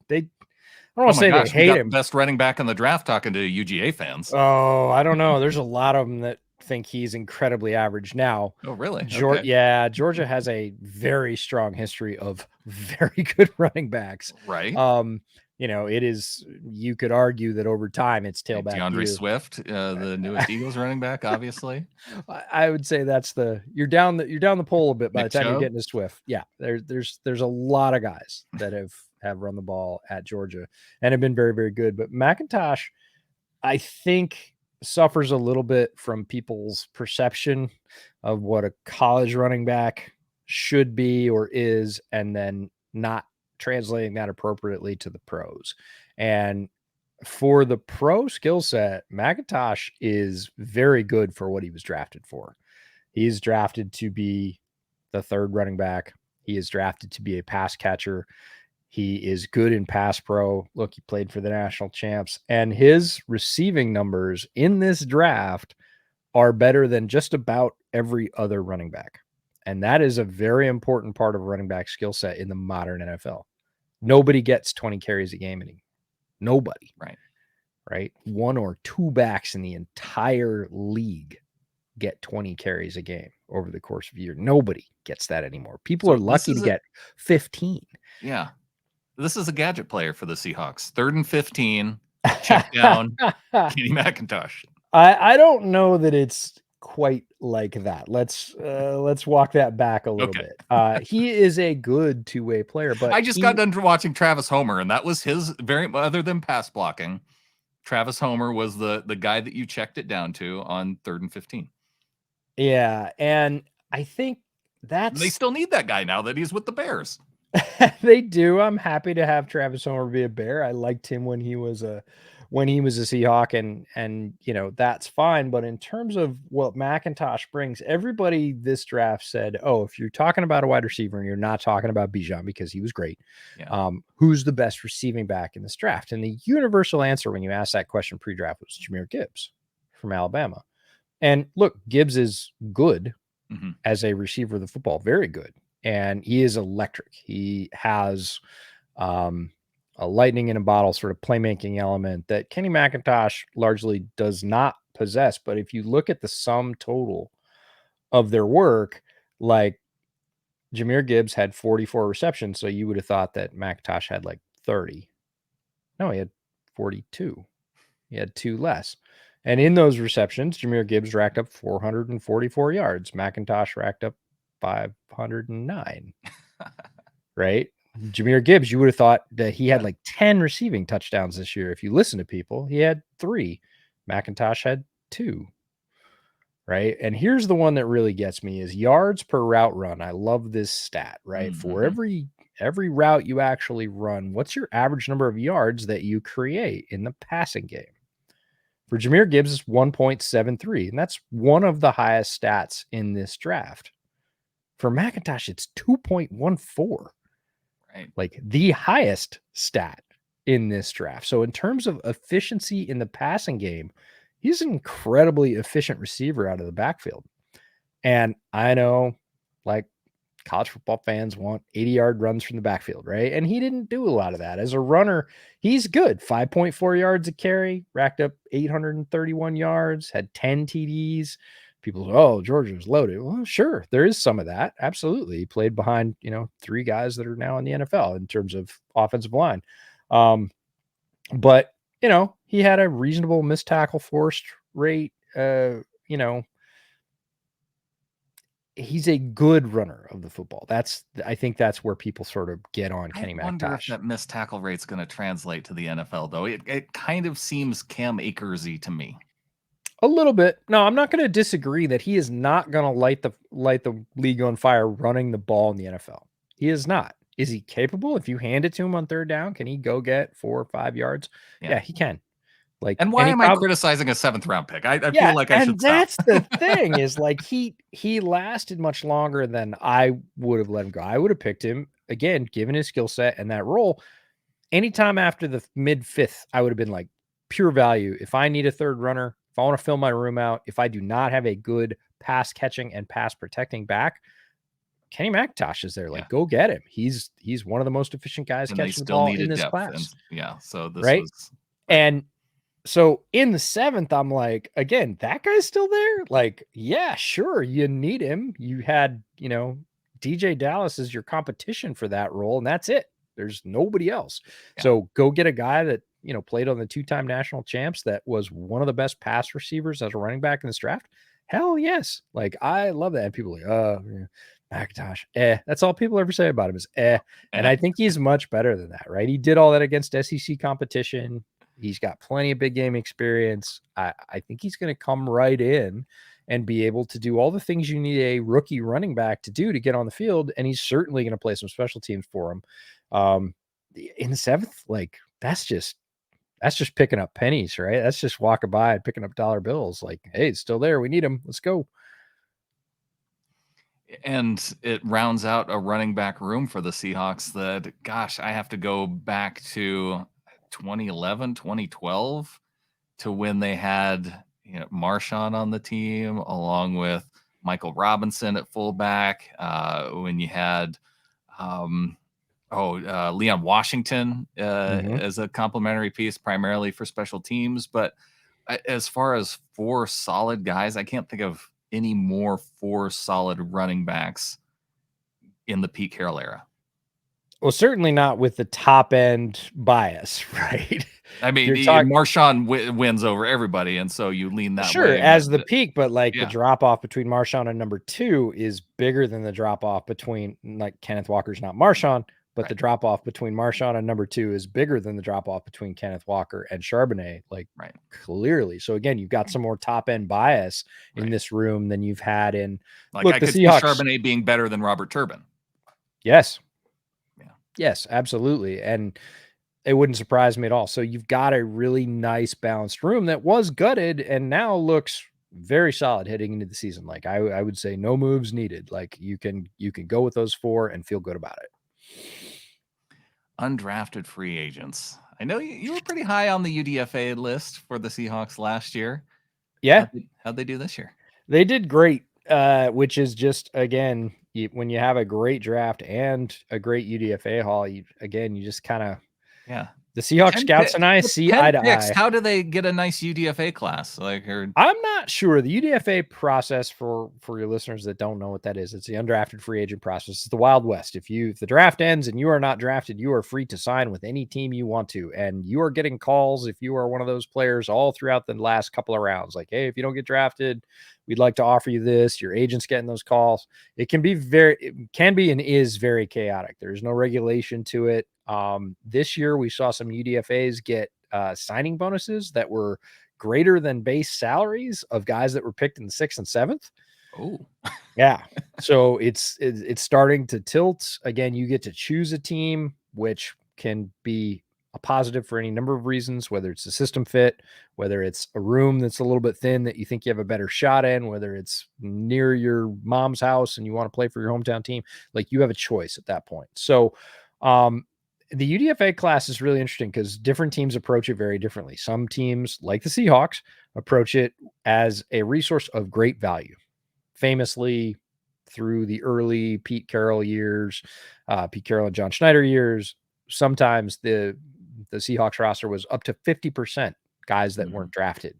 don't want to say they we hate got him. the best running back in the draft talking to UGA fans. Oh, I don't know. There's a lot of them that think he's incredibly average now. Oh, really? Okay. Yeah, Georgia has a very strong history of very good running backs. Right. It is, you could argue that over time it's tailback DeAndre you. Swift, the newest Eagles running back, obviously. I would say that's you're down the pole a bit by Nick the time you're Chubb. getting to Swift. Yeah, there's a lot of guys that have run the ball at Georgia and have been very, very good. But McIntosh, I think, suffers a little bit from people's perception of what a college running back should be or is, and then not translating that appropriately to the pros. And for the pro skill set, McIntosh is very good for what he was drafted for. He's drafted to be the third running back. He is drafted to be a pass catcher. He is good in pass pro. Look, he played for the national champs, and his receiving numbers in this draft are better than just about every other running back. And that is a very important part of running back skill set in the modern NFL. Nobody gets 20 carries a game anymore. Nobody. Right. One or two backs in the entire league get 20 carries a game over the course of a year. Nobody gets that anymore. People are lucky to get 15. Yeah. This is a gadget player for the Seahawks. 3rd and 15, check down, Kenny McIntosh. I don't know that it's quite like that. Let's walk that back a little bit. He is a good two-way player, but I just got done watching Travis Homer, and that was his other than pass blocking. Travis Homer was the guy that you checked it down to on 3rd and 15. Yeah, and I think they still need that guy now that he's with the Bears. They do. I'm happy to have Travis Homer be a Bear. I liked him when he was a Seahawk, and that's fine. But in terms of what McIntosh brings, everybody this draft said, "Oh, if you're talking about a wide receiver and you're not talking about Bijan because he was great, who's the best receiving back in this draft?" And the universal answer when you asked that question pre-draft was Jahmyr Gibbs from Alabama. And look, Gibbs is good as a receiver of the football, very good. And he is electric. He has a lightning in a bottle sort of playmaking element that Kenny McIntosh largely does not possess. But if you look at the sum total of their work, like Jahmyr Gibbs had 44 receptions, so you would have thought that McIntosh had like 30. No, he had 42. He had 2 less. And in those receptions, Jahmyr Gibbs racked up 444 yards. McIntosh racked up 509. Right? Jahmyr Gibbs, you would have thought that he had like 10 receiving touchdowns this year. If you listen to people, he had 3. McIntosh had 2. Right? And here's the one that really gets me is yards per route run. I love this stat, right? For every route you actually run, what's your average number of yards that you create in the passing game? For Jahmyr Gibbs, it's 1.73, and that's one of the highest stats in this draft. For McIntosh, it's 2.14. Right. Like the highest stat in this draft. So in terms of efficiency in the passing game, he's an incredibly efficient receiver out of the backfield. And I know, like, college football fans want 80-yard runs from the backfield, right? And he didn't do a lot of that. As a runner, he's good. 5.4 yards a carry, racked up 831 yards, had 10 TDs. People say, "Oh, Georgia's loaded." Well, sure, there is some of that. Absolutely. He played behind, 3 guys that are now in the NFL in terms of offensive line. But, he had a reasonable missed tackle forced rate. He's a good runner of the football. I think that's where people sort of get on Kenny McIntosh. I wonder if that missed tackle rate's going to translate to the NFL, though. It kind of seems Cam Akers-y to me. A little bit. No, I'm not going to disagree that he is not going to light the league on fire running the ball in the NFL. He is not. Is he capable? If you hand it to him on 3rd down, can he go get 4 or 5 yards? Yeah, he can. Like, and why am I criticizing a 7th round pick? I feel like I should stop. And that's the thing is, like, he lasted much longer than I would have let him go. I would have picked him again, given his skill set and that role. Anytime after the mid 5th, I would have been like, pure value. If I need a 3rd runner, if I want to fill my room out, if I do not have a good pass catching and pass protecting back, Kenny McIntosh is there. Like, Yeah. go get him. He's one of the most efficient guys And they catching the still ball in needed this depth, and class, so this right? was right. And so in the 7th, I'm like, again, that guy's still there? Like, yeah, sure, you need him. You had, DJ Dallas is your competition for that role, and that's it. There's nobody else. Yeah. So go get a guy that, played on the 2-time national champs, that was one of the best pass receivers as a running back in this draft. Hell yes. Like, I love that. And people are like, McIntosh, that's all people ever say about him is and I think he's much better than that, right? He did all that against SEC competition. He's got plenty of big game experience. I think he's going to come right in and be able to do all the things you need a rookie running back to do to get on the field. And he's certainly going to play some special teams for him. In the 7th, like, that's just picking up pennies, right? That's just walking by and picking up dollar bills. Like, hey, it's still there. We need him. Let's go. And it rounds out a running back room for the Seahawks that, gosh, I have to go back to 2011, 2012 to when they had Marshawn on the team, along with Michael Robinson at fullback. When you had Leon Washington as a complementary piece, primarily for special teams. But as far as 4 solid guys, I can't think of any more 4 solid running backs in the Pete Carroll era. Well, certainly not with the top end bias, right? I mean, Marshawn wins over everybody, and so you lean that way. As the peak, but like yeah. the drop off between Marshawn and number 2 is bigger than the drop off between, like, Kenneth Walker's not Marshawn, but Right. the drop off between Marshawn and number 2 is bigger than the drop off between Kenneth Walker and Charbonnet, like, right. Clearly. So again, you've got some more top end bias in this room than you've had in. Like, look, I the could Seahawks, see Charbonnet being better than Robert Turbin. Yes. Yeah. Yes, absolutely. And it wouldn't surprise me at all. So you've got a really nice balanced room that was gutted and now looks very solid heading into the season. Like, I would say no moves needed. Like, you can go with those 4 and feel good about it. Undrafted free agents. I know you were pretty high on the UDFA list for the Seahawks last year. Yeah. How'd they do this year? They did great, which is just, again, when you have a great draft and a great UDFA haul, you just kind of, the Seahawks scouts and I see eye to eye. How do they get a nice UDFA class? I'm not sure. The UDFA process, for your listeners that don't know what that is, it's the undrafted free agent process. It's the Wild West. If the draft ends and you are not drafted, you are free to sign with any team you want to. And you are getting calls if you are one of those players all throughout the last couple of rounds. Like, hey, if you don't get drafted, we'd like to offer you this. Your agent's getting those calls. It can be and is very chaotic. There's no regulation to it. This year we saw some UDFAs get signing bonuses that were greater than base salaries of guys that were picked in the 6th and 7th. Oh, yeah. So it's starting to tilt. Again, you get to choose a team, which can be a positive for any number of reasons, whether it's a system fit, whether it's a room that's a little bit thin that you think you have a better shot in, whether it's near your mom's house and you want to play for your hometown team. Like, you have a choice at that point. So, the UDFA class is really interesting because different teams approach it very differently. Some teams, like the Seahawks, approach it as a resource of great value. Famously, through the early Pete Carroll years, Pete Carroll and John Snyder years, sometimes the Seahawks roster was up to 50% guys that weren't drafted.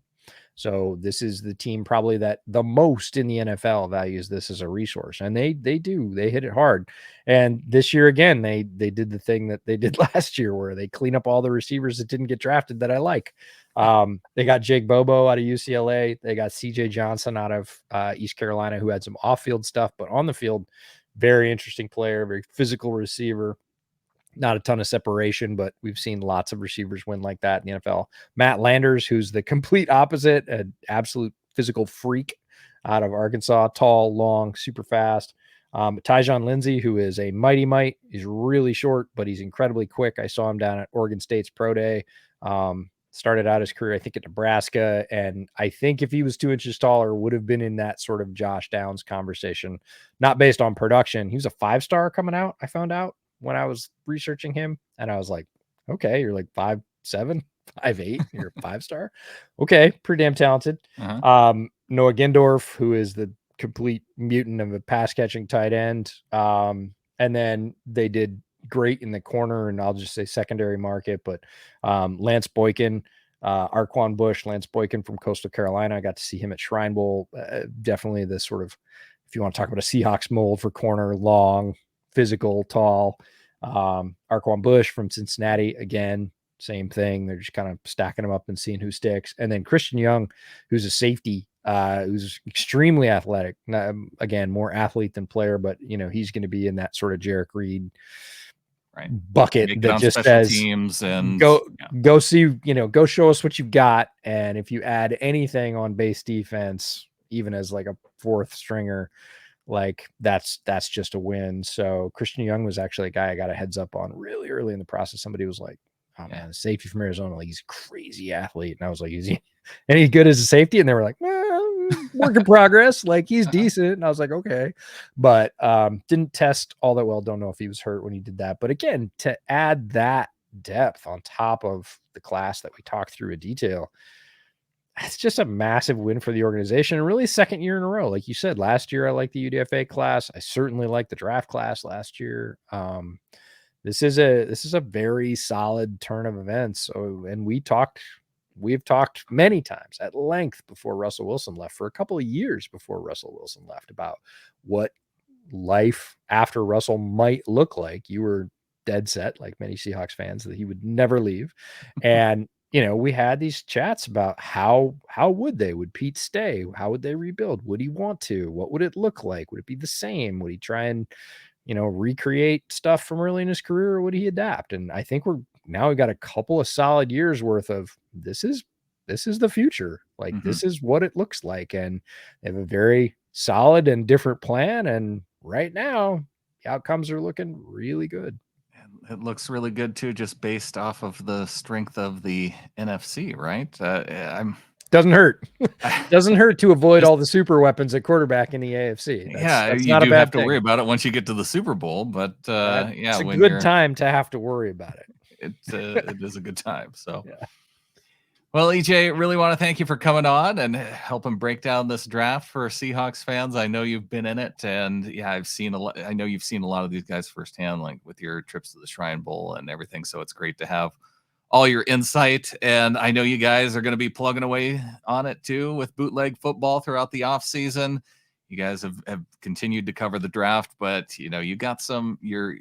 So this is the team probably that the most in the NFL values this as a resource. And they hit it hard. And this year, again, they did the thing that they did last year where they clean up all the receivers that didn't get drafted that I like. They got Jake Bobo out of UCLA. They got CJ Johnson out of East Carolina, who had some off-field stuff, but on the field, very interesting player, very physical receiver. Not a ton of separation, but we've seen lots of receivers win like that in the NFL. Matt Landers, who's the complete opposite, an absolute physical freak out of Arkansas, tall, long, super fast. Tyjon Lindsey, who is a mighty mite. He's really short, but he's incredibly quick. I saw him down at Oregon State's Pro Day. Started out his career, I think, at Nebraska. And I think if he was 2 inches taller, would have been in that sort of Josh Downs conversation, not based on production. He was a 5-star coming out, I found out when I was researching him, and I was like, okay, you're like 5'7", 5'8", you're a 5-star. Okay, pretty damn talented. Uh-huh. Noah Gendorf, who is the complete mutant of a pass catching tight end. And then they did great in the corner, and I'll just say secondary market, but Lance Boykin, Arquan Bush, Lance Boykin from Coastal Carolina. I got to see him at Shrine Bowl. Definitely the sort of, if you want to talk about a Seahawks mold for corner, long, physical, tall. Arquan Bush from Cincinnati, again, same thing. They're just kind of stacking them up and seeing who sticks. And then Christian Young, who's a safety, who's extremely athletic. Again, more athlete than player, but he's going to be in that sort of Jerrick Reed bucket that just says teams and go see, go show us what you've got. And if you add anything on base defense, even as like a fourth stringer, like that's just a win. So Christian Young was actually a guy I got a heads up on really early in the process. Somebody was like, oh man, the safety from Arizona, like he's a crazy athlete. And I was like, is he any good as a safety? And they were like, work in progress. Like he's decent. And I was like, okay, but didn't test all that well. Don't know if he was hurt when he did that. But again, to add that depth on top of the class that we talked through in detail, it's just a massive win for the organization, and really second year in a row. Like you said, last year I liked the UDFA class. I certainly liked the draft class last year. This is a very solid turn of events. So, and we've talked many times at length before Russell Wilson left, for a couple of years before Russell Wilson left, about what life after Russell might look like. You were dead set, like many Seahawks fans, that he would never leave. And we had these chats about how would Pete stay? How would they rebuild? Would he want to? What would it look like? Would it be the same? Would he try and, recreate stuff from early in his career, or would he adapt? And I think we've got a couple of solid years worth of this is the future. Like this is what it looks like. And they have a very solid and different plan. And right now the outcomes are looking really good. It looks really good too, just based off of the strength of the NFC, right? Doesn't hurt. Doesn't hurt to avoid all the super weapons at quarterback in the AFC. That's you not do a bad have to thing. worry about it once you get to the Super Bowl, but it's a good time to have to worry about it. It is a good time. So, Well, EJ, really want to thank you for coming on and helping break down this draft for Seahawks fans. I know you've been in it, and I've seen a lot. I know you've seen a lot of these guys firsthand, like with your trips to the Shrine Bowl and everything. So it's great to have all your insight. And I know you guys are going to be plugging away on it too with Bootleg football throughout the off season. You guys have continued to cover the draft, but you got some your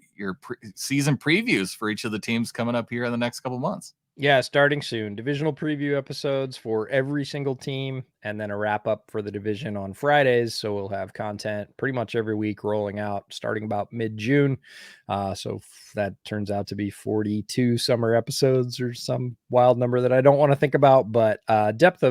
season previews for each of the teams coming up here in the next couple months. Yeah, starting soon. Divisional preview episodes for every single team, and then a wrap up for the division on Fridays. So we'll have content pretty much every week rolling out starting about mid-June. So that turns out to be 42 summer episodes or some wild number that I don't want to think about, but depth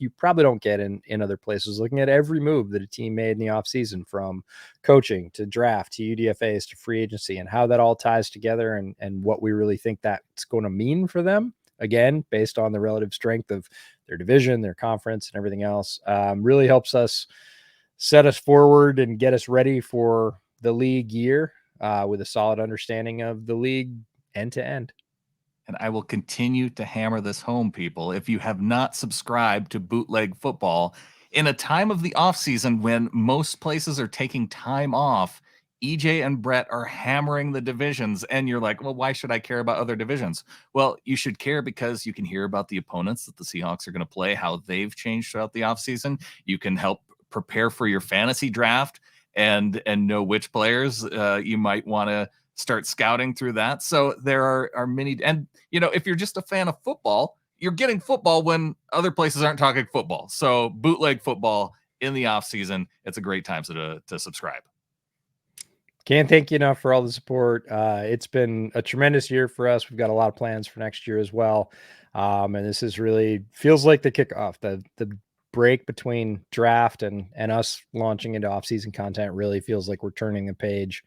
you probably don't get in other places, looking at every move that a team made in the offseason, from coaching to draft to UDFAs to free agency, and how that all ties together, and what we really think that's going to mean for them, again based on the relative strength of their division, their conference, and everything else. Really helps us set us forward and get us ready for the league year with a solid understanding of the league end to end. And I will continue to hammer this home, people. If you have not subscribed to Bootleg Football, in a time of the offseason when most places are taking time off, EJ and Brett are hammering the divisions. And you're like, well, why should I care about other divisions? Well, you should care because you can hear about the opponents that the Seahawks are going to play, how they've changed throughout the offseason. You can help prepare for your fantasy draft and know which players you might want to start scouting through that. So there are many, and if you're just a fan of football, you're getting football when other places aren't talking football. So Bootleg Football in the off season, it's a great time to subscribe. Can't thank you enough for all the support. It's been a tremendous year for us. We've got a lot of plans for next year as well. And this is really feels like the kickoff, the break between draft and us launching into off-season content really feels like we're turning the page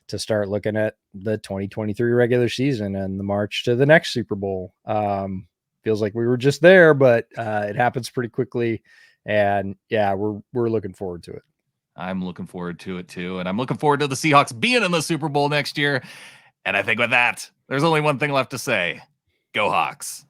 to start looking at the 2023 regular season and the march to the next Super Bowl. Feels like we were just there, but it happens pretty quickly. And we're looking forward to it. I'm looking forward to it too. And I'm looking forward to the Seahawks being in the Super Bowl next year. And I think with that, there's only one thing left to say. Go Hawks.